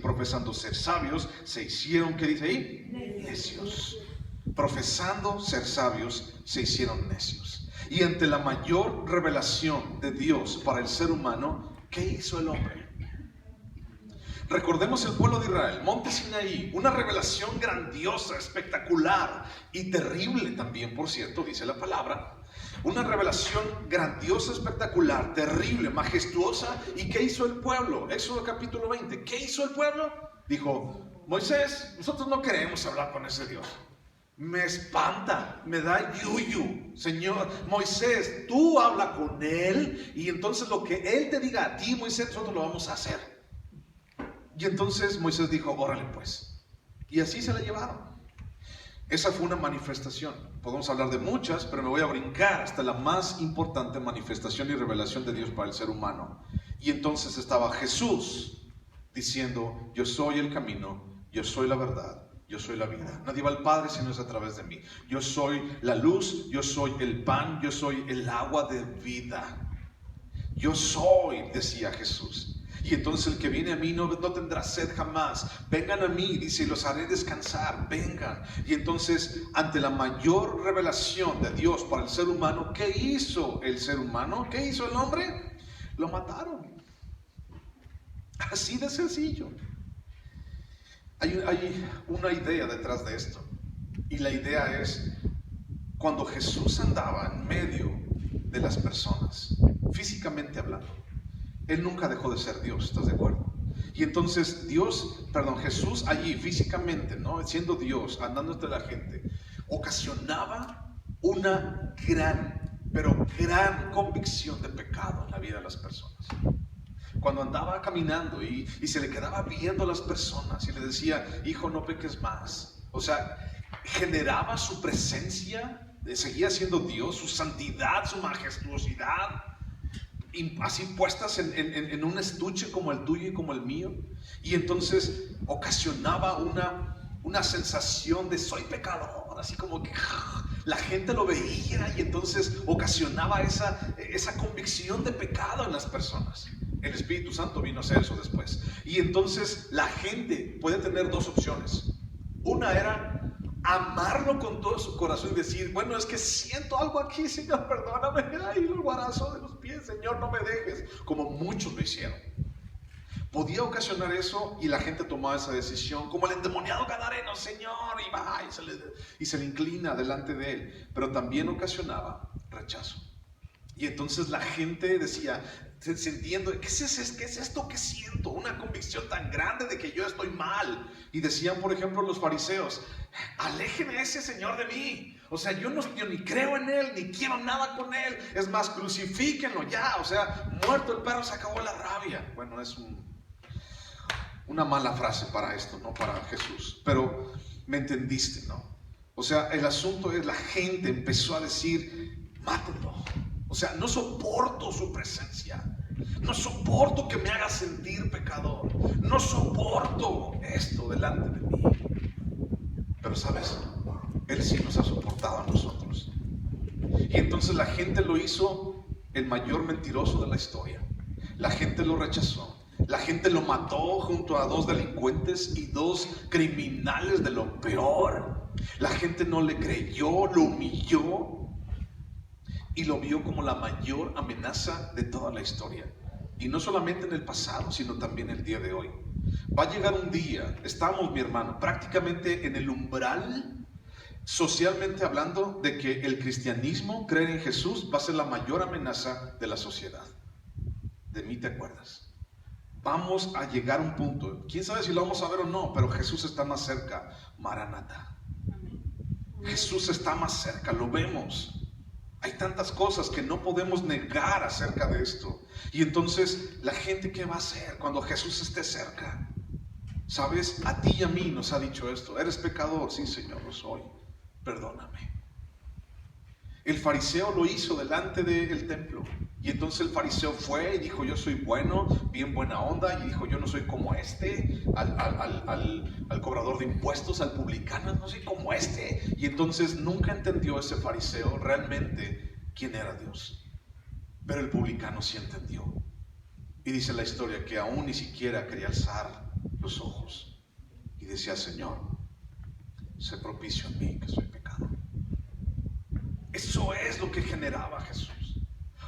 Speaker 1: Profesando ser sabios, se hicieron, ¿qué dice ahí? Necios. Profesando ser sabios, se hicieron necios. Y ante la mayor revelación de Dios para el ser humano, ¿qué hizo el hombre? Recordemos el pueblo de Israel, monte Sinaí, una revelación grandiosa, espectacular y terrible también, por cierto, dice la palabra. Una revelación grandiosa, espectacular, terrible, majestuosa. ¿Y qué hizo el pueblo? Éxodo capítulo 20. ¿Qué hizo el pueblo? Dijo: Moisés, nosotros no queremos hablar con ese Dios. me espanta, me da yuyu. Señor, Moisés, tú habla con él y entonces lo que él te diga a ti, Moisés, nosotros lo vamos a hacer. Y entonces Moisés dijo, órale pues. Y así se la llevaron. Esa fue una manifestación. Podemos hablar de muchas, pero me voy a brincar hasta la más importante manifestación y revelación de Dios para el ser humano. Y entonces estaba Jesús diciendo, yo soy el camino, yo soy la verdad, yo soy la vida. Nadie va al Padre si no es a través de mí. Yo soy la luz, yo soy el pan, yo soy el agua de vida. Yo soy, decía Jesús. Y entonces el que viene a mí no tendrá sed jamás. Vengan a mí, dice, y los haré descansar. Vengan. Y entonces, ante la mayor revelación de Dios para el ser humano, ¿qué hizo el ser humano? ¿Qué hizo el hombre? Lo mataron. Así de sencillo. Hay una idea detrás de esto. Y la idea es, cuando Jesús andaba en medio de las personas, físicamente hablando, Él nunca dejó de ser Dios, ¿estás de acuerdo? Y entonces Jesús allí físicamente, ¿no? Siendo Dios, andando entre la gente, ocasionaba una gran convicción de pecado en la vida de las personas. Cuando andaba caminando y se le quedaba viendo a las personas y le decía, hijo, no peques más. O sea, generaba su presencia, seguía siendo Dios, su santidad, su majestuosidad, así puestas en un estuche como el tuyo y como el mío. Y entonces ocasionaba una sensación de soy pecador, así como que la gente lo veía y entonces ocasionaba esa convicción de pecado en las personas. El Espíritu Santo vino a hacer eso después. Y entonces la gente puede tener dos opciones. Una era amarlo con todo su corazón y decir, bueno, es que siento algo aquí, Señor, perdóname, ay, el guarazo de los pies, Señor, no me dejes, como muchos lo hicieron. Podía ocasionar eso y la gente tomaba esa decisión, como el endemoniado gadareno, Señor, y va y se le inclina delante de él. Pero también ocasionaba rechazo. Y entonces la gente decía, sintiendo, ¿qué es esto que siento? Una convicción tan grande de que yo estoy mal. Y decían, por ejemplo, los fariseos, aléjenme a ese Señor de mí. O sea, yo ni creo en Él, ni quiero nada con Él. Es más, crucifíquenlo ya. O sea, muerto el perro, se acabó la rabia. Bueno, es una mala frase para esto, no para Jesús. Pero me entendiste, ¿no? O sea, el asunto es, la gente empezó a decir, mátenlo. O sea, no soporto su presencia. No soporto que me haga sentir pecador. No soporto esto delante de mí. Pero ¿sabes? Él sí nos ha soportado a nosotros. Y entonces la gente lo hizo el mayor mentiroso de la historia. La gente lo rechazó. La gente lo mató junto a 2 delincuentes y 2 criminales de lo peor. La gente no le creyó, lo humilló. Y lo vio como la mayor amenaza de toda la historia. Y no solamente en el pasado, sino también el día de hoy. Va a llegar un día, estamos, mi hermano, prácticamente en el umbral, socialmente hablando, de que el cristianismo, creer en Jesús, va a ser la mayor amenaza de la sociedad. De mí te acuerdas. Vamos a llegar a un punto, quién sabe si lo vamos a ver o no, pero Jesús está más cerca. Maranatha. Jesús está más cerca, lo vemos. Hay tantas cosas que no podemos negar acerca de esto. Y entonces, ¿la gente qué va a hacer cuando Jesús esté cerca? ¿Sabes? A ti y a mí nos ha dicho esto. ¿Eres pecador? Sí, Señor, lo soy. Perdóname. El fariseo lo hizo delante del templo. Y entonces el fariseo fue y dijo, yo soy bueno, bien buena onda. Y dijo, yo no soy como al cobrador de impuestos, al publicano, no soy como este. Y entonces nunca entendió ese fariseo realmente quién era Dios. Pero el publicano sí entendió. Y dice la historia que aún ni siquiera quería alzar los ojos. Y decía, Señor, sé propicio en mí que soy pecador. Eso es lo que generaba Jesús.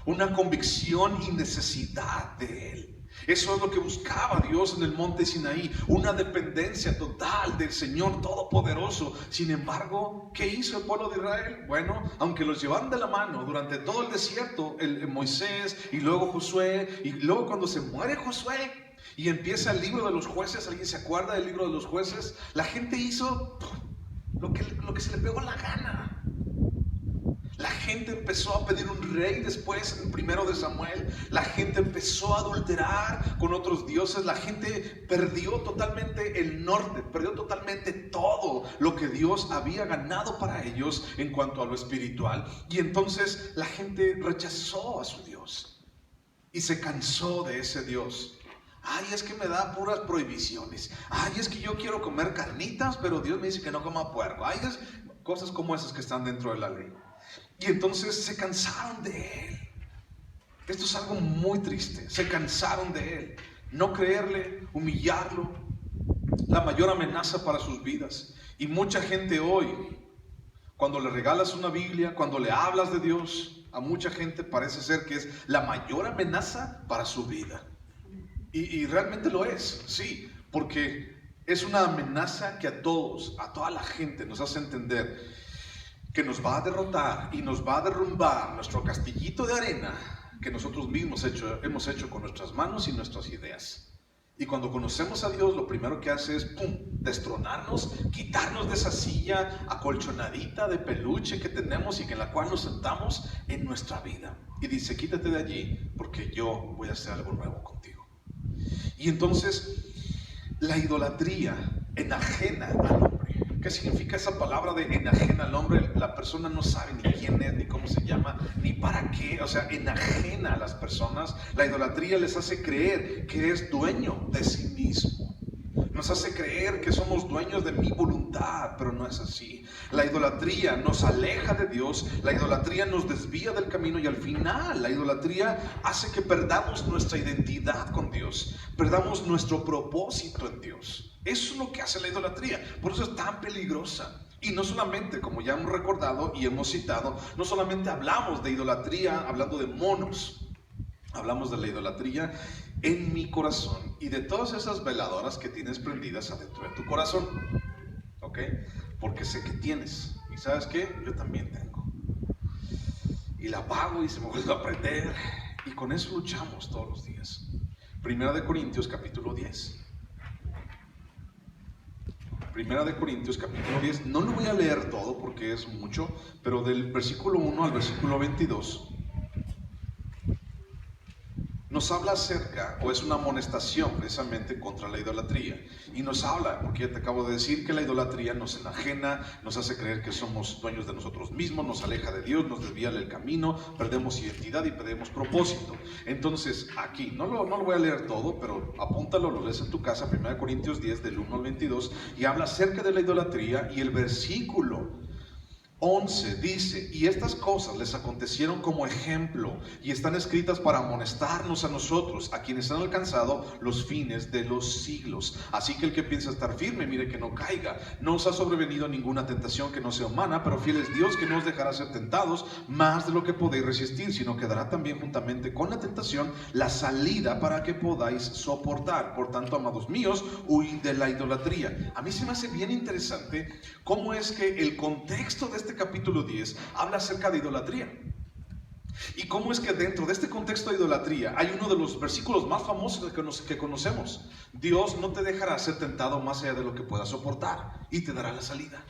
Speaker 1: Una convicción y necesidad de Él. Eso es lo que buscaba Dios en el monte Sinaí. Una dependencia total del Señor Todopoderoso. Sin embargo, ¿qué hizo el pueblo de Israel? Bueno, aunque los llevaron de la mano durante todo el desierto, el Moisés y luego Josué, y luego cuando se muere Josué y empieza el libro de los jueces, ¿alguien se acuerda del libro de los jueces? La gente hizo lo que se le pegó la gana. La gente empezó a pedir un rey después, en 1 de Samuel. La gente empezó a adulterar con otros dioses. La gente perdió totalmente el norte, perdió totalmente todo lo que Dios había ganado para ellos en cuanto a lo espiritual. Y entonces la gente rechazó a su Dios y se cansó de ese Dios. Ay, es que me da puras prohibiciones. Ay, es que yo quiero comer carnitas, pero Dios me dice que no coma puerco. Ay, cosas como esas que están dentro de la ley. Y entonces se cansaron de él. Esto es algo muy triste. Se cansaron de él. No creerle, humillarlo, la mayor amenaza para sus vidas. Y mucha gente hoy, cuando le regalas una Biblia, cuando le hablas de Dios, a mucha gente parece ser que es la mayor amenaza para su vida. Y realmente lo es, sí, porque es una amenaza que a todos, a toda la gente nos hace entender que nos va a derrotar y nos va a derrumbar nuestro castillito de arena que nosotros mismos hemos hecho con nuestras manos y nuestras ideas. Y cuando conocemos a Dios, lo primero que hace es, ¡pum!, destronarnos, quitarnos de esa silla acolchonadita de peluche que tenemos y en la cual nos sentamos en nuestra vida. Y dice, quítate de allí porque yo voy a hacer algo nuevo contigo. Y entonces, la idolatría enajena al hombre. ¿Qué significa esa palabra de enajena al hombre? La persona no sabe ni quién es, ni cómo se llama, ni para qué. O sea, enajena a las personas. La idolatría les hace creer que es dueño de sí mismo. Nos hace creer que somos dueños de mi voluntad, pero no es así. La idolatría nos aleja de Dios, la idolatría nos desvía del camino y al final la idolatría hace que perdamos nuestra identidad con Dios, perdamos nuestro propósito en Dios. Eso es lo que hace la idolatría, por eso es tan peligrosa. Y no solamente, como ya hemos recordado y hemos citado, no solamente hablamos de idolatría hablando de monos, hablamos de la idolatría en mi corazón y de todas esas veladoras que tienes prendidas adentro de tu corazón, ¿ok? Porque sé que tienes, y ¿sabes qué? Yo también tengo. Y la apago y se me vuelve a prender, y con eso luchamos todos los días. 1 Corintios capítulo 10. 1 Corintios capítulo 10, no lo voy a leer todo porque es mucho, pero del versículo 1 al versículo 22, nos habla acerca, o es una amonestación precisamente contra la idolatría. Y nos habla, porque ya te acabo de decir, que la idolatría nos enajena, nos hace creer que somos dueños de nosotros mismos, nos aleja de Dios, nos desvía del camino, perdemos identidad y perdemos propósito. Entonces, aquí, no lo voy a leer todo, pero apúntalo, lo lees en tu casa, 1 Corintios 10, del 1 al 22, y habla acerca de la idolatría, y el versículo 11 dice, y estas cosas les acontecieron como ejemplo y están escritas para amonestarnos a nosotros, a quienes han alcanzado los fines de los siglos. Así que el que piensa estar firme, mire que no caiga. No os ha sobrevenido ninguna tentación que no sea humana, pero fiel es Dios que no os dejará ser tentados más de lo que podéis resistir, sino que dará también juntamente con la tentación la salida para que podáis soportar. Por tanto, amados míos, huid de la idolatría. A mí se me hace bien interesante cómo es que el contexto de este capítulo 10 habla acerca de idolatría. Y cómo es que dentro de este contexto de idolatría hay uno de los versículos más famosos que conocemos. Dios no te dejará ser tentado más allá de lo que puedas soportar y te dará la salida.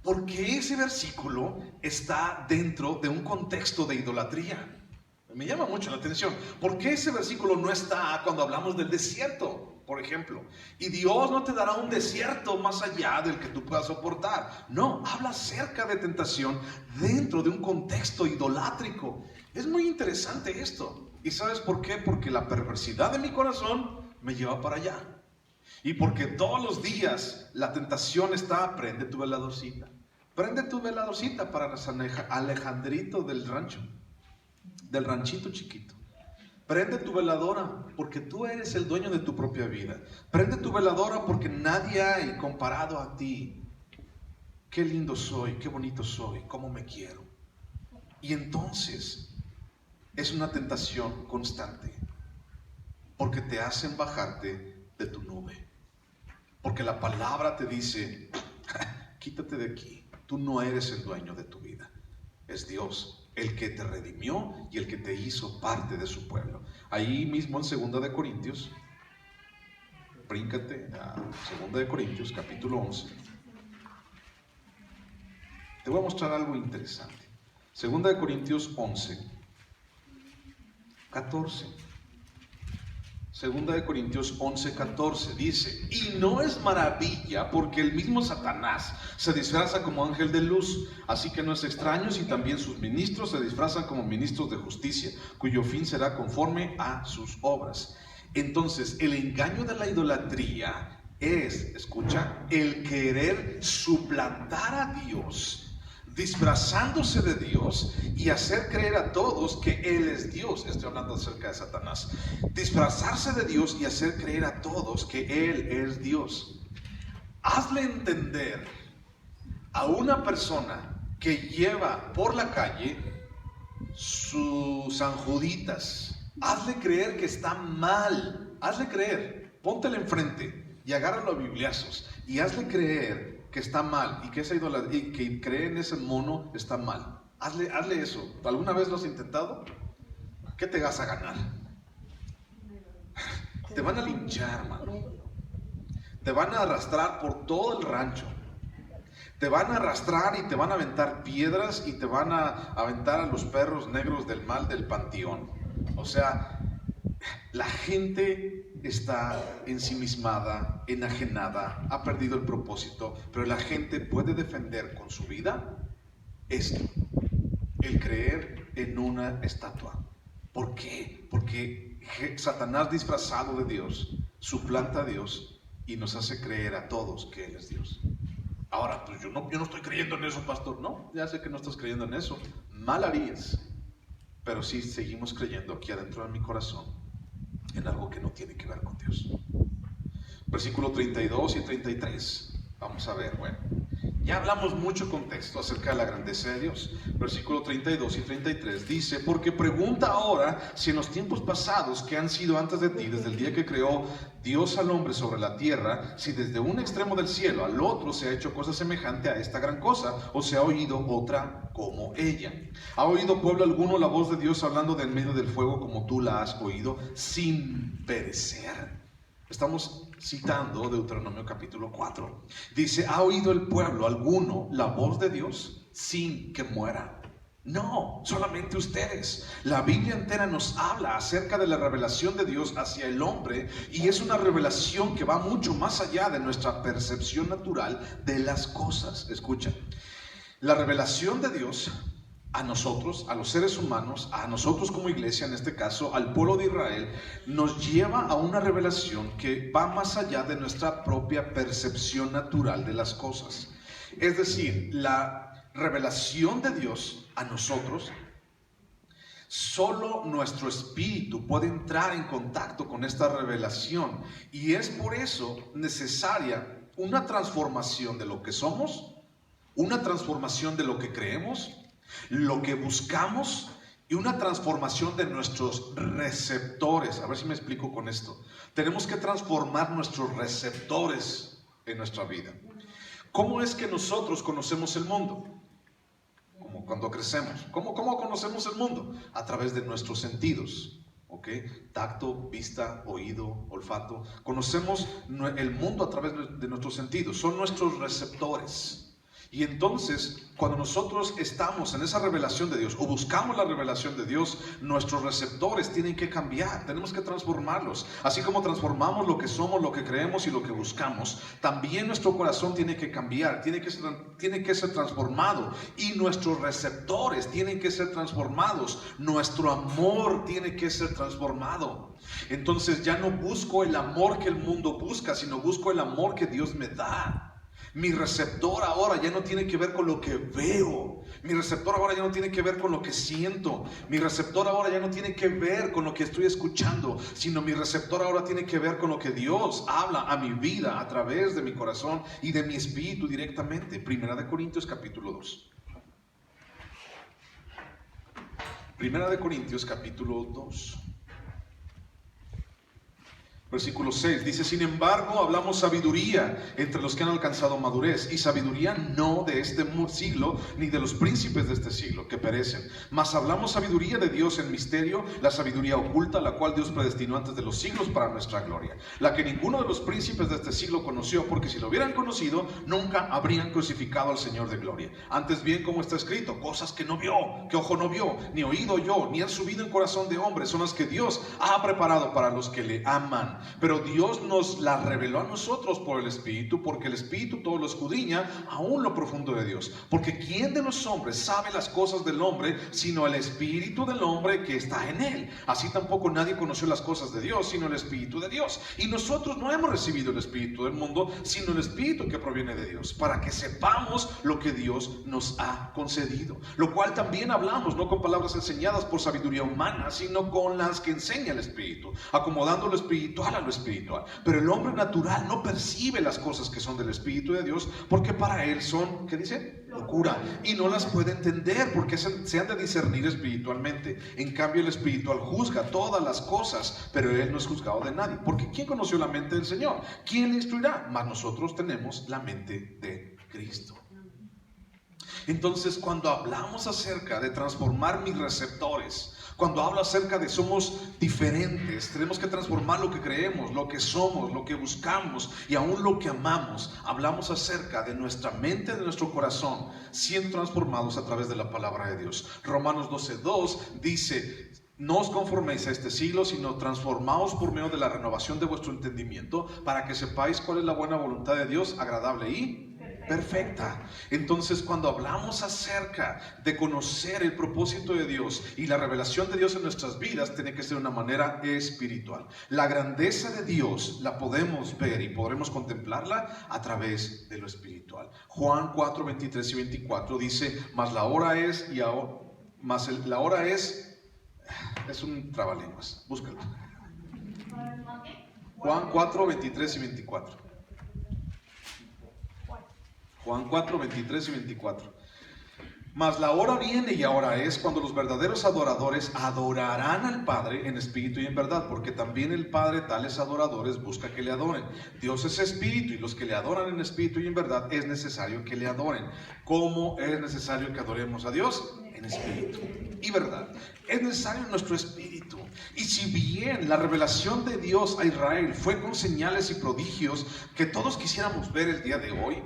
Speaker 1: ¿Por qué ese versículo está dentro de un contexto de idolatría? Me llama mucho la atención. ¿Por qué ese versículo no está cuando hablamos del desierto, por ejemplo? Y Dios no te dará un desierto más allá del que tú puedas soportar. No, habla acerca de tentación dentro de un contexto idolátrico. Es muy interesante esto. ¿Y sabes por qué? Porque la perversidad de mi corazón me lleva para allá. Y porque todos los días la tentación está, prende tu veladorcita. Prende tu veladorcita para San Alejandrito del rancho. Del ranchito chiquito. Prende tu veladora porque tú eres el dueño de tu propia vida. Prende tu veladora porque nadie hay comparado a ti. Qué lindo soy, qué bonito soy, cómo me quiero. Y entonces es una tentación constante porque te hacen bajarte de tu nube. Porque la palabra te dice, quítate de aquí, tú no eres el dueño de tu vida, es Dios el que te redimió y el que te hizo parte de su pueblo. Ahí mismo en 2 Corintios, bríncate a 2 Corintios capítulo 11. Te voy a mostrar algo interesante. Segunda de Corintios 11, 14. Segunda de Corintios 11, 14 dice: y no es maravilla, porque el mismo Satanás se disfraza como ángel de luz, así que no es extraño si también sus ministros se disfrazan como ministros de justicia, cuyo fin será conforme a sus obras. Entonces, el engaño de la idolatría es, escucha, el querer suplantar a Dios, disfrazándose de Dios y hacer creer a todos que Él es Dios. Estoy hablando acerca de Satanás. Disfrazarse de Dios y hacer creer a todos que Él es Dios. Hazle entender a una persona que lleva por la calle sus sanjuditas, hazle creer que está mal, hazle creer, póntele enfrente y agárralo a bibliazos y hazle creer que está mal y que esa idolatría y que cree en ese mono está mal. Hazle eso. ¿Alguna vez lo has intentado? ¿Qué te vas a ganar? Te van a linchar, hermano. Te van a arrastrar por todo el rancho. Te van a arrastrar y te van a aventar piedras y te van a aventar a los perros negros del mal del panteón. O sea, la gente está ensimismada, enajenada, ha perdido el propósito, pero la gente puede defender con su vida esto, el creer en una estatua. ¿Por qué? Porque Satanás, disfrazado de Dios, suplanta a Dios y nos hace creer a todos que Él es Dios. Ahora, pues yo no estoy creyendo en eso, pastor. No, ya sé que no estás creyendo en eso. Mal harías. Pero sí seguimos creyendo aquí adentro de mi corazón en algo que no tiene que ver con Dios. Versículo 32 y 33. Vamos a ver, bueno. Ya hablamos mucho contexto acerca de la grandeza de Dios. Versículo 32 y 33 dice: porque pregunta ahora si en los tiempos pasados que han sido antes de ti, desde el día que creó Dios al hombre sobre la tierra, si desde un extremo del cielo al otro se ha hecho cosa semejante a esta gran cosa, o se ha oído otra como ella. ¿Ha oído pueblo alguno la voz de Dios hablando de en medio del fuego como tú la has oído, sin perecer? Estamos citando Deuteronomio capítulo 4. Dice: ¿ha oído el pueblo alguno la voz de Dios sin que muera? No, solamente ustedes. La Biblia entera nos habla acerca de la revelación de Dios hacia el hombre, y es una revelación que va mucho más allá de nuestra percepción natural de las cosas. Escucha, la revelación de Dios a nosotros, a los seres humanos, a nosotros como iglesia, en este caso al pueblo de Israel, nos lleva a una revelación que va más allá de nuestra propia percepción natural de las cosas. Es decir, la revelación de Dios a nosotros, solo nuestro espíritu puede entrar en contacto con esta revelación, y es por eso necesaria una transformación de lo que somos, una transformación de lo que creemos, lo que buscamos, y una transformación de nuestros receptores. A ver si me explico con esto. Tenemos que transformar nuestros receptores en nuestra vida. ¿Cómo es que nosotros conocemos el mundo? Como cuando crecemos. ¿Cómo conocemos el mundo? A través de nuestros sentidos. ¿Ok? Tacto, vista, oído, olfato. Conocemos el mundo a través de nuestros sentidos. Son nuestros receptores. Y entonces, cuando nosotros estamos en esa revelación de Dios o buscamos la revelación de Dios, nuestros receptores tienen que cambiar, tenemos que transformarlos. Así como transformamos lo que somos, lo que creemos y lo que buscamos, también nuestro corazón tiene que cambiar, tiene que ser transformado, y nuestros receptores tienen que ser transformados. Nuestro amor tiene que ser transformado. Entonces ya no busco el amor que el mundo busca, sino busco el amor que Dios me da. Mi receptor ahora ya no tiene que ver con lo que veo. Mi receptor ahora ya no tiene que ver con lo que siento. Mi receptor ahora ya no tiene que ver con lo que estoy escuchando, sino mi receptor ahora tiene que ver con lo que Dios habla a mi vida a través de mi corazón y de mi espíritu directamente. Primera de Corintios capítulo 2. Primera de Corintios capítulo 2. Versículo 6 dice: sin embargo, hablamos sabiduría entre los que han alcanzado madurez, y sabiduría no de este siglo, ni de los príncipes de este siglo, que perecen. Mas hablamos sabiduría de Dios en misterio, la sabiduría oculta, la cual Dios predestinó antes de los siglos para nuestra gloria, la que ninguno de los príncipes de este siglo conoció, porque si lo hubieran conocido, nunca habrían crucificado al Señor de gloria. Antes bien, como está escrito, cosas que no vio, que ojo no vio, ni oído oyó, ni han subido en corazón de hombre, son las que Dios ha preparado para los que le aman. Pero Dios nos la reveló a nosotros por el Espíritu, porque el Espíritu todo lo escudriña, aún lo profundo de Dios. Porque ¿quién de los hombres sabe las cosas del hombre, sino el Espíritu del hombre que está en él? Así tampoco nadie conoció las cosas de Dios, sino el Espíritu de Dios. Y nosotros no hemos recibido el Espíritu del mundo, sino el Espíritu que proviene de Dios, para que sepamos lo que Dios nos ha concedido. Lo cual también hablamos, no con palabras enseñadas por sabiduría humana, sino con las que enseña el Espíritu, acomodando lo espiritual a lo espiritual. Pero el hombre natural no percibe las cosas que son del Espíritu de Dios, porque para él son, ¿qué dice? Locura, y no las puede entender, porque se han de discernir espiritualmente. En cambio, el espiritual juzga todas las cosas, pero él no es juzgado de nadie. Porque ¿quién conoció la mente del Señor? ¿Quién le instruirá? Mas nosotros tenemos la mente de Cristo. Entonces, cuando hablamos acerca de transformar mis receptores, cuando hablo acerca de somos diferentes, tenemos que transformar lo que creemos, lo que somos, lo que buscamos y aún lo que amamos. Hablamos acerca de nuestra mente, de nuestro corazón, siendo transformados a través de la palabra de Dios. Romanos 12:2 dice: no os conforméis a este siglo, sino transformaos por medio de la renovación de vuestro entendimiento, para que sepáis cuál es la buena voluntad de Dios, agradable y perfecta. Entonces, cuando hablamos acerca de conocer el propósito de Dios y la revelación de Dios en nuestras vidas, tiene que ser de una manera espiritual. La grandeza de Dios la podemos ver y podremos contemplarla a través de lo espiritual. Juan 4:23 y 24 dice: mas la hora es, y ahora, la hora es un trabalenguas, búscalo. Juan 4:23 y 24. Juan 4:23 y 24. Mas la hora viene y ahora es, cuando los verdaderos adoradores adorarán al Padre en espíritu y en verdad, porque también el Padre tales adoradores busca que le adoren. Dios es espíritu, y los que le adoran en espíritu y en verdad es necesario que le adoren. ¿Cómo es necesario que adoremos a Dios? En espíritu y verdad. Es necesario en nuestro espíritu. Y si bien la revelación de Dios a Israel fue con señales y prodigios que todos quisiéramos ver el día de hoy,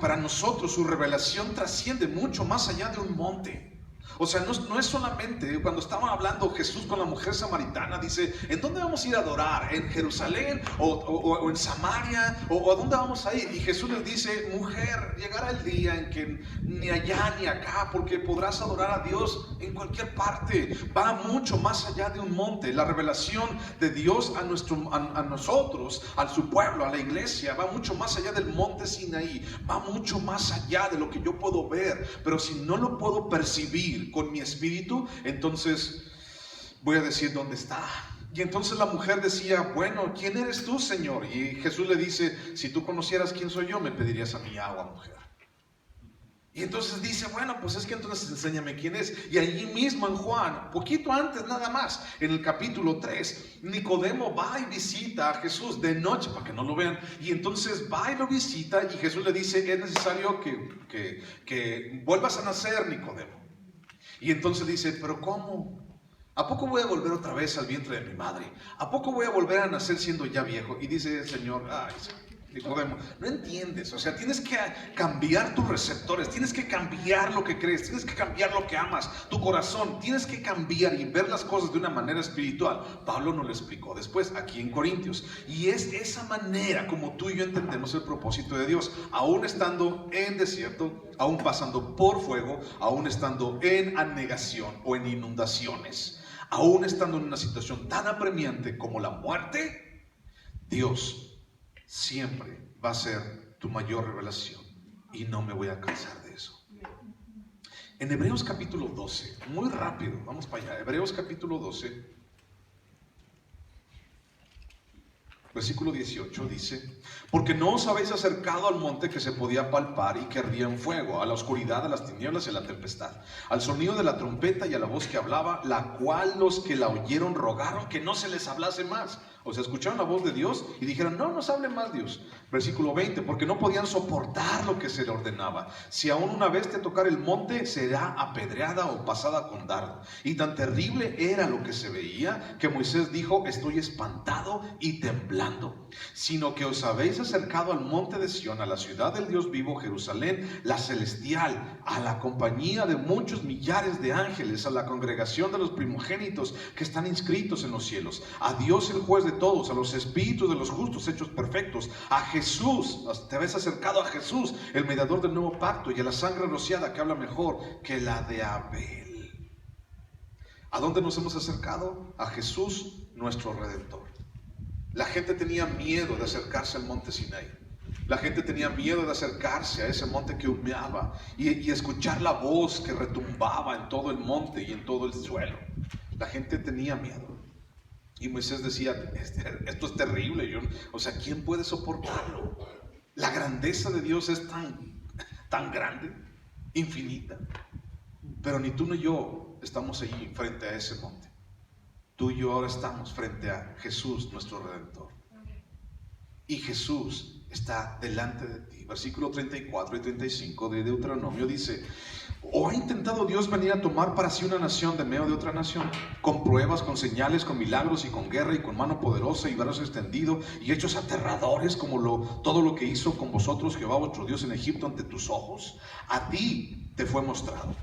Speaker 1: para nosotros su revelación trasciende mucho más allá de un monte. O sea, no es solamente cuando estaba hablando Jesús con la mujer samaritana, dice: ¿en dónde vamos a ir a adorar? ¿En Jerusalén o en Samaria? ¿O a dónde vamos a ir? Y Jesús les dice: mujer, llegará el día en que ni allá ni acá, porque podrás adorar a Dios en cualquier parte. Va mucho más allá de un monte. La revelación de Dios a nosotros, a su pueblo, a la iglesia, va mucho más allá del monte Sinaí. Va mucho más allá de lo que yo puedo ver. Pero si no lo puedo percibir con mi espíritu, entonces voy a decir: ¿dónde está? Y entonces la mujer decía: bueno, ¿quién eres tú, Señor? Y Jesús le dice: si tú conocieras quién soy yo, me pedirías a mí agua, mujer. Y entonces dice: bueno, pues es que entonces enséñame quién es. Y allí mismo en Juan, poquito antes nada más, en el capítulo 3, Nicodemo va y visita a Jesús de noche, para que no lo vean. Y entonces va y lo visita, y Jesús le dice: es necesario que vuelvas a nacer, Nicodemo. Y entonces dice: ¿pero cómo? ¿A poco voy a volver otra vez al vientre de mi madre? ¿A poco voy a volver a nacer siendo ya viejo? Y dice el Señor: ay, Nicodemo, no entiendes. O sea, tienes que cambiar tus receptores, tienes que cambiar lo que crees, tienes que cambiar lo que amas, tu corazón, tienes que cambiar y ver las cosas de una manera espiritual. Pablo nos lo explicó después aquí en Corintios. Y es esa manera como tú y yo entendemos el propósito de Dios, aún estando en desierto, aún pasando por fuego, aún estando en anegación o en inundaciones, aún estando en una situación tan apremiante como la muerte. Dios siempre va a ser tu mayor revelación, y no me voy a cansar de eso. En Hebreos capítulo 12, muy rápido, vamos para allá. Hebreos capítulo 12, versículo 18 dice: porque no os habéis acercado al monte que se podía palpar y que ardía en fuego, a la oscuridad, a las tinieblas y a la tempestad, al sonido de la trompeta y a la voz que hablaba, la cual los que la oyeron rogaron que no se les hablase más. O sea, escucharon la voz de Dios y dijeron, no nos hable más Dios. Versículo 20, porque no podían soportar lo que se le ordenaba. Si aún una vez te tocar el monte, será apedreada o pasada con dardo. Y tan terrible era lo que se veía, que Moisés dijo, estoy espantado y temblando. Sino que os habéis acercado al monte de Sión, a la ciudad del Dios vivo, Jerusalén, la celestial, a la compañía de muchos millares de ángeles, a la congregación de los primogénitos que están inscritos en los cielos, a Dios el juez de todos, a los espíritus de los justos hechos perfectos, a Jesús, te habéis acercado a Jesús, el mediador del nuevo pacto, y a la sangre rociada que habla mejor que la de Abel. ¿A dónde nos hemos acercado? A Jesús, nuestro Redentor. La gente tenía miedo de acercarse al monte Sinaí. La gente tenía miedo de acercarse a ese monte que humeaba y escuchar la voz que retumbaba en todo el monte y en todo el suelo. La gente tenía miedo. Y Moisés decía, esto es terrible, ¿quién puede soportarlo? La grandeza de Dios es tan grande, infinita. Pero ni tú ni yo estamos allí frente a ese monte. Tú y yo ahora estamos frente a Jesús, nuestro Redentor. Y Jesús está delante de ti. Versículo 34 y 35 de Deuteronomio dice, ¿o ha intentado Dios venir a tomar para sí una nación de medio de otra nación? Con pruebas, con señales, con milagros y con guerra y con mano poderosa y brazo extendido y hechos aterradores como todo lo que hizo con vosotros Jehová vuestro Dios en Egipto ante tus ojos. A ti te fue mostrado,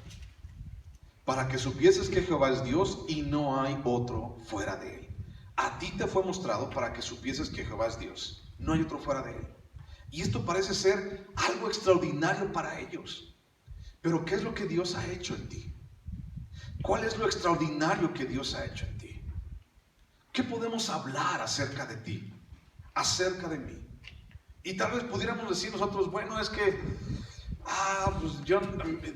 Speaker 1: para que supieses que Jehová es Dios y no hay otro fuera de él. A ti te fue mostrado para que supieses que Jehová es Dios, no hay otro fuera de él. Y esto parece ser algo extraordinario para ellos. Pero ¿qué es lo que Dios ha hecho en ti? ¿Cuál es lo extraordinario que Dios ha hecho en ti? ¿Qué podemos hablar acerca de ti? Acerca de mí. Y tal vez pudiéramos decir nosotros, bueno, es que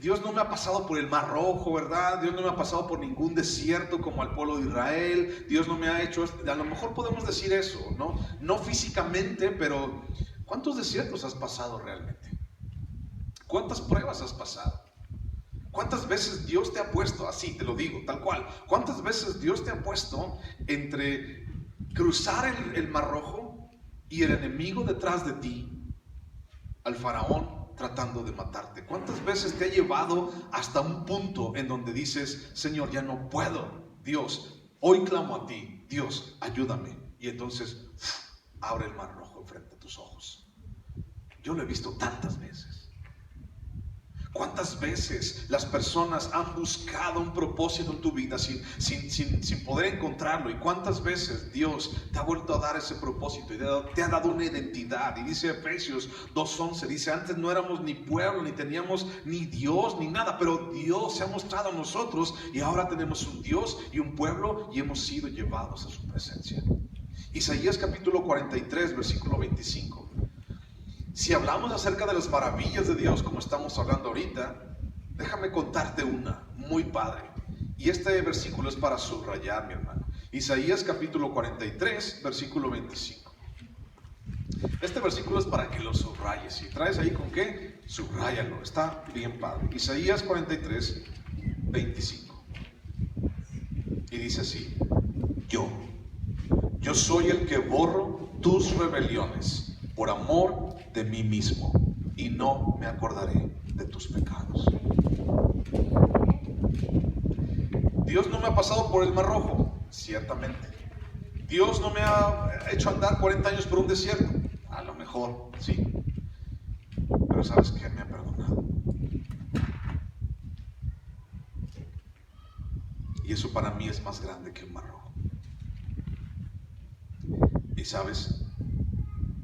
Speaker 1: Dios no me ha pasado por el Mar Rojo, ¿verdad? Dios no me ha pasado por ningún desierto como al pueblo de Israel. Dios no me ha hecho esto. A lo mejor podemos decir eso, ¿no? No físicamente, pero ¿cuántos desiertos has pasado realmente? ¿Cuántas pruebas has pasado? ¿Cuántas veces Dios te ha puesto, así te lo digo, tal cual, cuántas veces Dios te ha puesto entre cruzar el Mar Rojo y el enemigo detrás de ti, al faraón tratando de matarte? ¿Cuántas veces te ha llevado hasta un punto en donde dices, Señor, ya no puedo, Dios, hoy clamo a ti, Dios, ayúdame? Y entonces abre el Mar Rojo enfrente de tus ojos. Yo lo he visto tantas veces. ¿Cuántas veces las personas han buscado un propósito en tu vida sin poder encontrarlo? ¿Y cuántas veces Dios te ha vuelto a dar ese propósito y te ha dado una identidad? Y dice Efesios 2:11, dice, antes no éramos ni pueblo, ni teníamos ni Dios, ni nada, pero Dios se ha mostrado a nosotros y ahora tenemos un Dios y un pueblo y hemos sido llevados a su presencia. Isaías capítulo 43, versículo 25. Si hablamos acerca de las maravillas de Dios como estamos hablando ahorita, déjame contarte una muy padre. Y este versículo es para subrayar, mi hermano. Isaías capítulo 43, versículo 25. Este versículo es para que lo subrayes. Si traes ahí con qué, subráyalo. Está bien padre. Isaías 43, 25. Y dice así, yo soy el que borro tus rebeliones por amor de mí mismo, y no me acordaré de tus pecados. Dios no me ha pasado por el Mar Rojo, ciertamente. Dios no me ha hecho andar 40 años por un desierto, a lo mejor, sí. Pero ¿sabes qué? Me ha perdonado. Y eso para mí es más grande que un Mar Rojo. Y ¿sabes?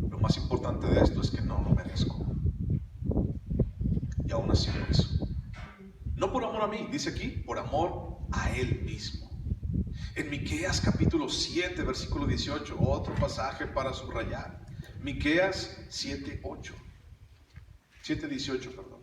Speaker 1: Lo más importante de esto es que no lo merezco. Y aún así lo hizo. No por amor a mí, dice aquí, por amor a Él mismo. En Miqueas capítulo 7, versículo 18, otro pasaje para subrayar. Miqueas 7:18, perdón.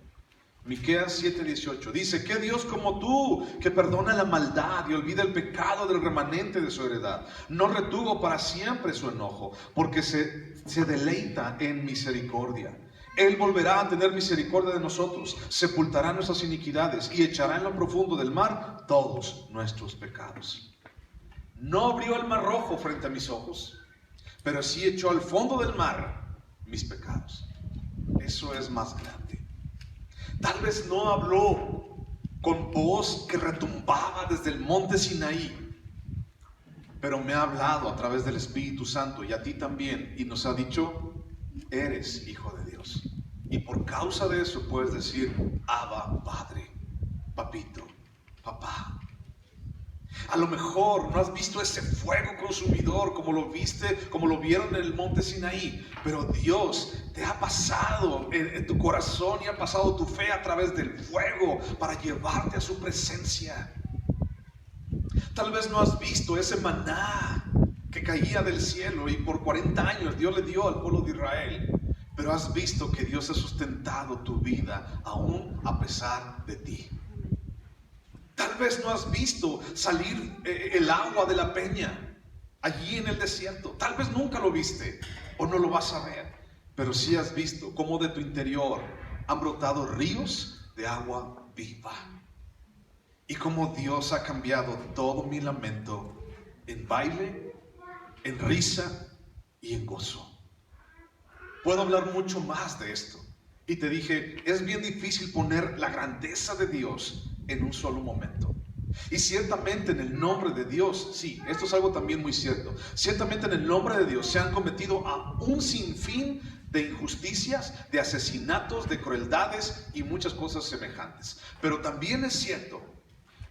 Speaker 1: Miqueas 7:18 dice, ¿qué Dios como tú, que perdona la maldad y olvida el pecado del remanente de su heredad? No retuvo para siempre su enojo, porque se deleita en misericordia. Él volverá a tener misericordia de nosotros, sepultará nuestras iniquidades y echará en lo profundo del mar todos nuestros pecados. No abrió el Mar Rojo frente a mis ojos. pero sí echó al fondo del mar mis pecados. Eso es más grande. Tal vez no habló con voz que retumbaba desde el monte Sinaí, pero me ha hablado a través del Espíritu Santo y a ti también, y nos ha dicho: eres hijo de Dios. Y por causa de eso puedes decir: Abba, Padre, papito, papá. A lo mejor no has visto ese fuego consumidor como lo vieron en el monte Sinaí, pero Dios te ha pasado en tu corazón y ha pasado tu fe a través del fuego para llevarte a su presencia. Tal vez no has visto ese maná que caía del cielo y por 40 años Dios le dio al pueblo de Israel, pero has visto que Dios ha sustentado tu vida aún a pesar de ti. Tal vez no has visto salir el agua de la peña allí en el desierto. Tal vez nunca lo viste o no lo vas a ver, pero sí has visto cómo de tu interior han brotado ríos de agua viva. Y cómo Dios ha cambiado todo mi lamento en baile, en risa y en gozo. Puedo hablar mucho más de esto. Y te dije, es bien difícil poner la grandeza de Dios en un solo momento. Y ciertamente en el nombre de Dios, sí, esto es algo también muy cierto, ciertamente en el nombre de Dios se han cometido a un sinfín de injusticias, de asesinatos, de crueldades y muchas cosas semejantes. Pero también es cierto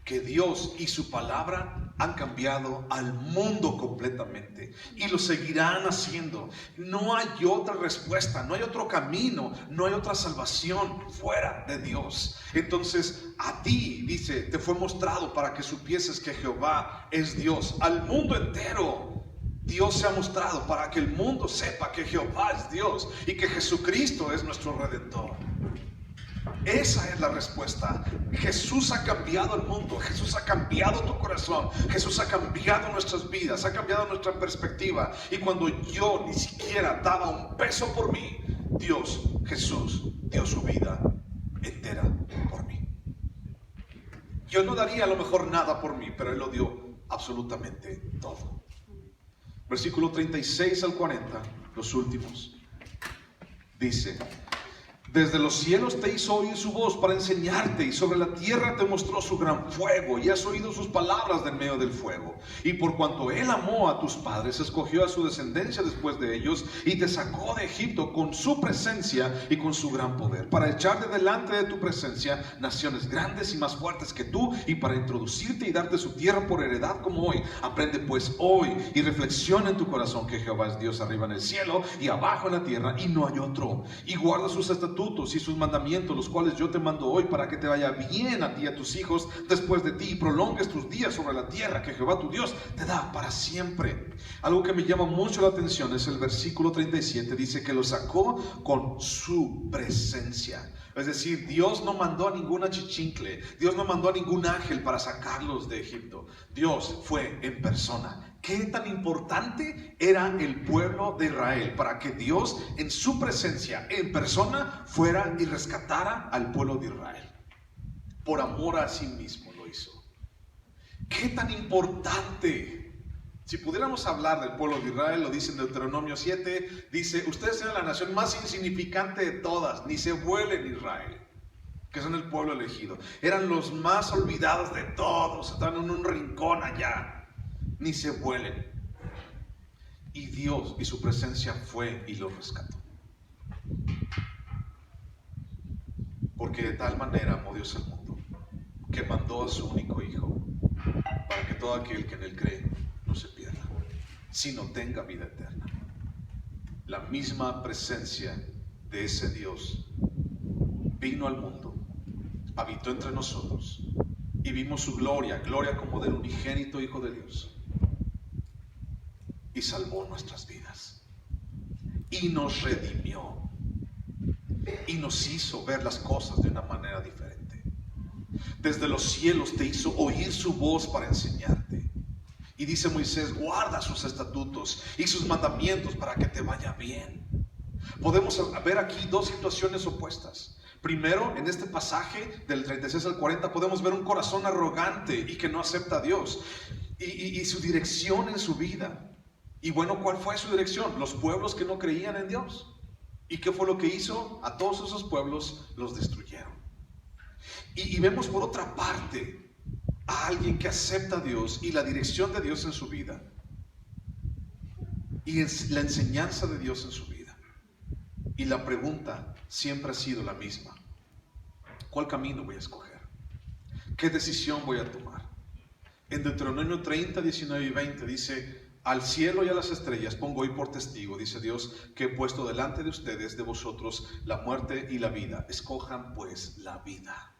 Speaker 1: que Dios y su palabra han cambiado al mundo completamente y lo seguirán haciendo. No hay otra respuesta, no hay otro camino, no hay otra salvación fuera de Dios. Entonces a ti, dice, te fue mostrado para que supieses que Jehová es Dios. Al mundo entero Dios se ha mostrado para que el mundo sepa que Jehová es Dios y que Jesucristo es nuestro Redentor. Esa es la respuesta. Jesús ha cambiado el mundo, Jesús ha cambiado tu corazón, Jesús ha cambiado nuestras vidas, ha cambiado nuestra perspectiva. Y cuando yo ni siquiera daba un peso por mí, Dios, Jesús, dio su vida entera por mí. Yo no daría a lo mejor nada por mí, pero Él lo dio absolutamente todo. Versículo 36 al 40, los últimos, dice: desde los cielos te hizo oír su voz para enseñarte, y sobre la tierra te mostró su gran fuego, y has oído sus palabras del medio del fuego. Y por cuanto Él amó a tus padres, escogió a su descendencia después de ellos, y te sacó de Egipto con su presencia y con su gran poder, para echar de delante de tu presencia naciones grandes y más fuertes que tú, y para introducirte y darte su tierra por heredad como hoy. Aprende pues hoy y reflexiona en tu corazón que Jehová es Dios arriba en el cielo y abajo en la tierra, y no hay otro. Y guarda sus estatutos y sus mandamientos, los cuales yo te mando hoy, para que te vaya bien a ti y a tus hijos después de ti, y prolongues tus días sobre la tierra que Jehová tu Dios te da para siempre. Algo que me llama mucho la atención es el versículo 37, dice que lo sacó con su presencia. Es decir, Dios no mandó a ningún achichincle, Dios no mandó a ningún ángel para sacarlos de Egipto. Dios fue en persona. ¿Qué tan importante era el pueblo de Israel para que Dios en su presencia, en persona, fuera y rescatara al pueblo de Israel? Por amor a sí mismo lo hizo. ¿Qué tan importante? Si pudiéramos hablar del pueblo de Israel, lo dice en Deuteronomio 7, dice: ustedes eran la nación más insignificante de todas, ni se vuelen Israel, que son el pueblo elegido. Eran los más olvidados de todos, estaban en un rincón allá. Ni se vuelen. Y Dios y su presencia fue y los rescató. Porque de tal manera amó Dios al mundo, que mandó a su único Hijo, para que todo aquel que en Él cree no se pierda, sino tenga vida eterna. La misma presencia de ese Dios vino al mundo, habitó entre nosotros, y vimos su gloria, gloria como del unigénito Hijo de Dios. Y salvó nuestras vidas, y nos redimió, y nos hizo ver las cosas de una manera diferente. Desde los cielos te hizo oír su voz para enseñarte. Y dice Moisés: guarda sus estatutos y sus mandamientos para que te vaya bien. Podemos ver aquí dos situaciones opuestas. Primero, en este pasaje del 36 al 40 podemos ver un corazón arrogante y que no acepta a Dios y su dirección en su vida. Y bueno, ¿cuál fue su dirección? Los pueblos que no creían en Dios. ¿Y qué fue lo que hizo? A todos esos pueblos los destruyeron. Y vemos por otra parte a alguien que acepta a Dios y la dirección de Dios en su vida. Y la enseñanza de Dios en su vida. Y la pregunta siempre ha sido la misma. ¿Cuál camino voy a escoger? ¿Qué decisión voy a tomar? En Deuteronomio 30, 19 y 20 dice: al cielo y a las estrellas pongo hoy por testigo, dice Dios, que he puesto delante de ustedes, de vosotros, la muerte y la vida. Escojan pues la vida.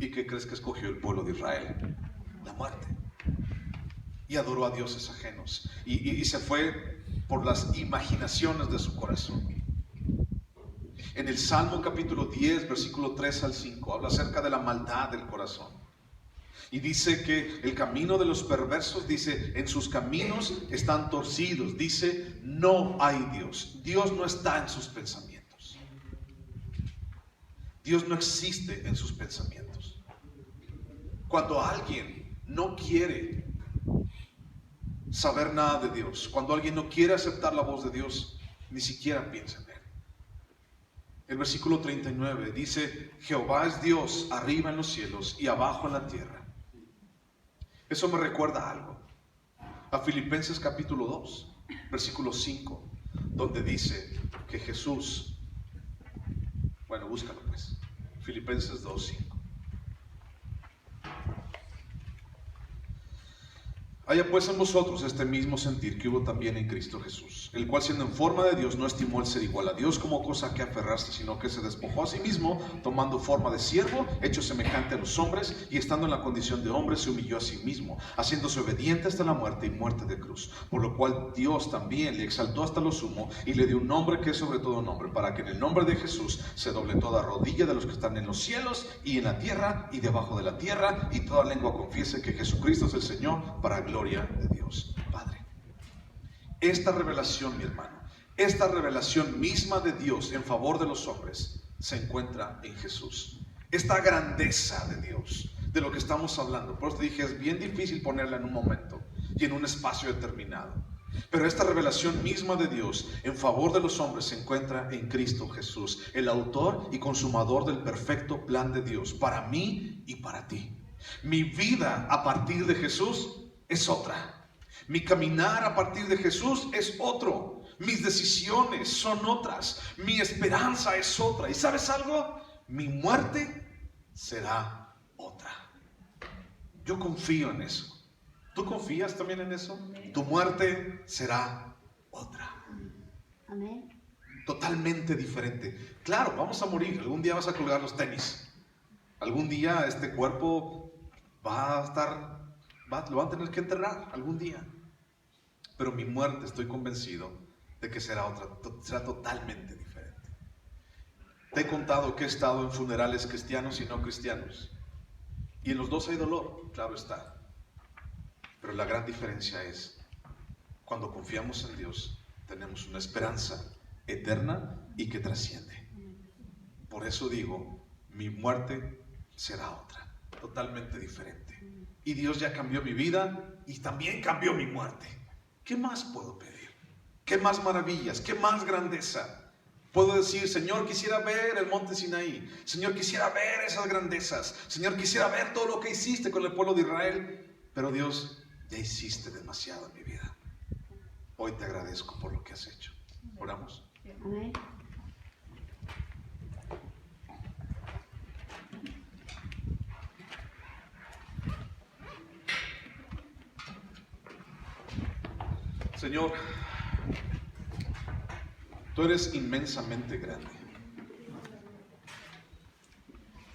Speaker 1: ¿Y qué crees que escogió el pueblo de Israel? La muerte. Y adoró a dioses ajenos. Y se fue por las imaginaciones de su corazón. En el Salmo capítulo 10, versículo 3 al 5, habla acerca de la maldad del corazón. Y dice que el camino de los perversos, dice, en sus caminos están torcidos. Dice, no hay Dios. Dios no está en sus pensamientos. Dios no existe en sus pensamientos. Cuando alguien no quiere saber nada de Dios, cuando alguien no quiere aceptar la voz de Dios, ni siquiera piensa en Él. El versículo 39 dice: Jehová es Dios arriba en los cielos y abajo en la tierra. Eso me recuerda algo, a Filipenses capítulo 2, versículo 5, donde dice que Jesús, bueno, búscalo pues, Filipenses 2, 5. Haya pues en vosotros este mismo sentir que hubo también en Cristo Jesús, el cual siendo en forma de Dios no estimó el ser igual a Dios como cosa que aferrarse, sino que se despojó a sí mismo, tomando forma de siervo, hecho semejante a los hombres, y estando en la condición de hombre se humilló a sí mismo, haciéndose obediente hasta la muerte y muerte de cruz, por lo cual Dios también le exaltó hasta lo sumo y le dio un nombre que es sobre todo nombre, para que en el nombre de Jesús se doble toda rodilla de los que están en los cielos y en la tierra y debajo de la tierra, y toda lengua confiese que Jesucristo es el Señor, para gloria de Dios Padre. Esta revelación, mi hermano, esta revelación misma de Dios en favor de los hombres se encuentra en Jesús. Esta grandeza de Dios, de lo que estamos hablando, por eso te dije, es bien difícil ponerla en un momento y en un espacio determinado. Pero esta revelación misma de Dios en favor de los hombres se encuentra en Cristo Jesús, el autor y consumador del perfecto plan de Dios para mí y para ti. Mi vida a partir de Jesús es otra. Mi caminar a partir de Jesús es otro. Mis decisiones son otras. Mi esperanza es otra. ¿Y sabes algo? Mi muerte será otra. Yo confío en eso. ¿Tú confías también en eso? Tu muerte será otra.
Speaker 2: Amén.
Speaker 1: Totalmente diferente. Claro, vamos a morir. Algún día vas a colgar los tenis. Algún día este cuerpo va a estar, lo van a tener que enterrar algún día. Pero mi muerte, estoy convencido de que será otra, será totalmente diferente. Te he contado que he estado en funerales cristianos y no cristianos. Y en los dos hay dolor, claro está. Pero la gran diferencia es, cuando confiamos en Dios, tenemos una esperanza eterna y que trasciende. Por eso digo, mi muerte será otra, totalmente diferente. Y Dios ya cambió mi vida y también cambió mi muerte. ¿Qué más puedo pedir? ¿Qué más maravillas? ¿Qué más grandeza? Puedo decir, Señor, quisiera ver el monte Sinaí. Señor, quisiera ver esas grandezas. Señor, quisiera ver todo lo que hiciste con el pueblo de Israel. Pero Dios, ya hiciste demasiado en mi vida. Hoy te agradezco por lo que has hecho. Oramos.
Speaker 2: Amén.
Speaker 1: Señor, tú eres inmensamente grande.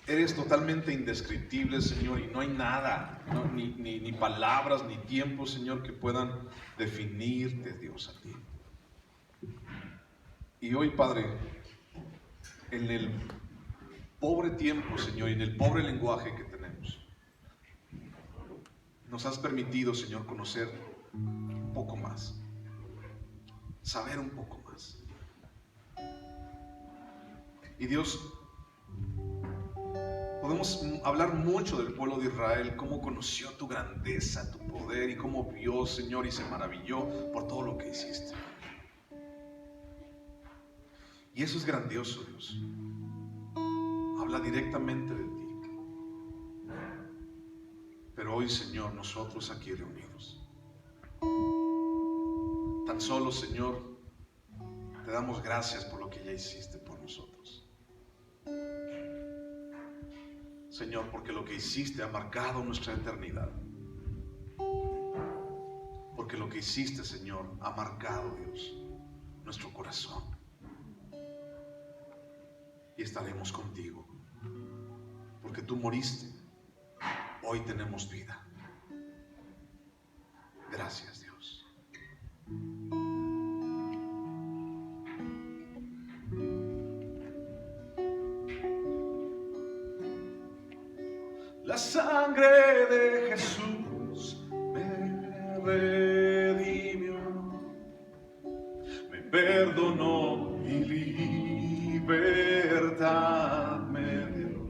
Speaker 1: Eres totalmente indescriptible, Señor, y no hay nada, ¿no? ni palabras, ni tiempos, Señor, que puedan definirte, Dios, a ti. Y hoy, Padre, en el pobre tiempo, Señor, y en el pobre lenguaje que tenemos, nos has permitido, Señor, conocer un poco más, saber un poco más. Y Dios, Podemos hablar mucho del pueblo de Israel, cómo conoció tu grandeza, tu poder y cómo vio, Señor, y se maravilló por todo lo que hiciste. Y eso es grandioso, Dios. Habla directamente de ti. Pero hoy, Señor, nosotros aquí reunidos, tan solo, Señor, te damos gracias por lo que ya hiciste por nosotros. Señor, porque lo que hiciste ha marcado nuestra eternidad. Porque lo que hiciste, Señor, ha marcado, Dios, nuestro corazón. Y estaremos contigo. Porque tú moriste. Hoy tenemos vida. Gracias, Dios. La sangre de Jesús me redimió, me perdonó y libertad me dio.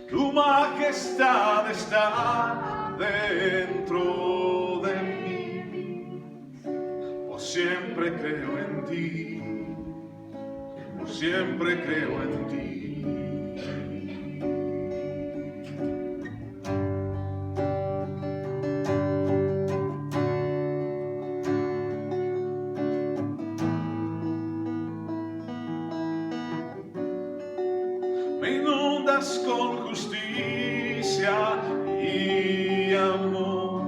Speaker 1: Tu majestad está dentro de mí, por siempre creo en ti, por siempre creo en ti. Me inundas con justicia y amor,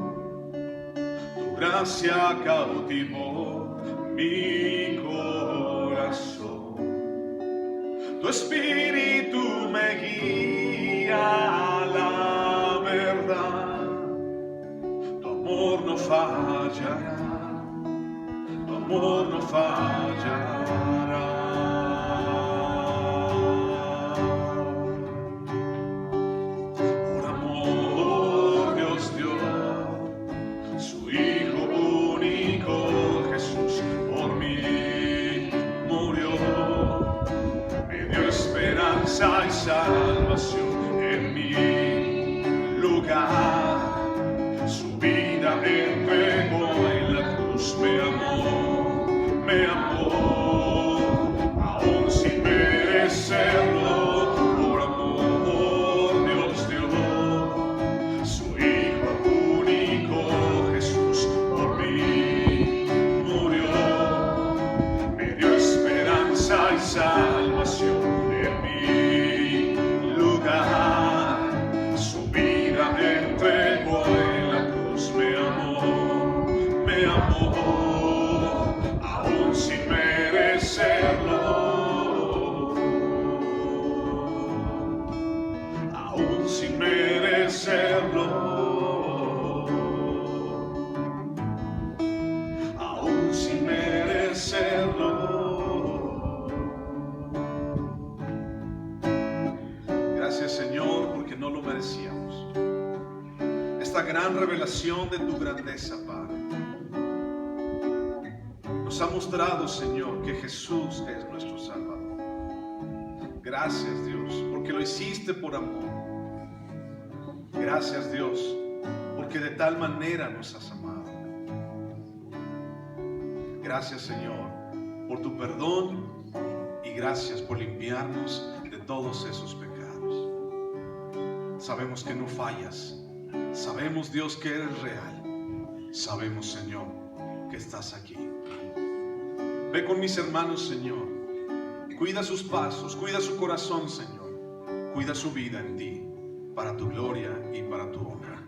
Speaker 1: tu gracia cautivó mi corazón, tu espíritu me guía a la verdad, tu amor no fallará, tu amor no fallará. Y salvación en mi lugar, su vida entregó en la cruz, me amó, aún sin merecerlo, por amor Dios dio su Hijo único, Jesús por mí murió, me dio esperanza y salvación. Su vida entregó en la cruz, me amó, aún sin merecerlo, aún sin merecerlo, aún sin merecerlo. Gracias, Señor, porque no lo merecíamos. Esta gran revelación de tu grandeza, Padre, nos ha mostrado, Señor, que Jesús es nuestro Salvador. Gracias, Dios, porque lo hiciste por amor. Gracias, Dios, porque de tal manera nos has amado. Gracias, Señor, por tu perdón y gracias por limpiarnos de todos esos pecados. Sabemos que no fallas. Sabemos, Dios, que eres real. Sabemos, Señor, que estás aquí. Ve con mis hermanos, Señor. Cuida sus pasos, cuida su corazón, Señor. Cuida su vida en ti, para tu gloria y para tu honra.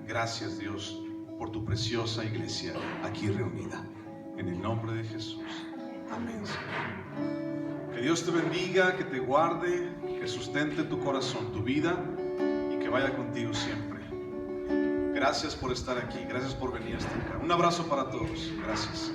Speaker 1: Gracias, Dios, por tu preciosa iglesia aquí reunida. En el nombre de Jesús. Amén, Señor. Que Dios te bendiga, que te guarde, que sustente tu corazón, tu vida, y que vaya contigo siempre. Gracias por estar aquí, gracias por venir hasta acá. Un abrazo para todos. Gracias.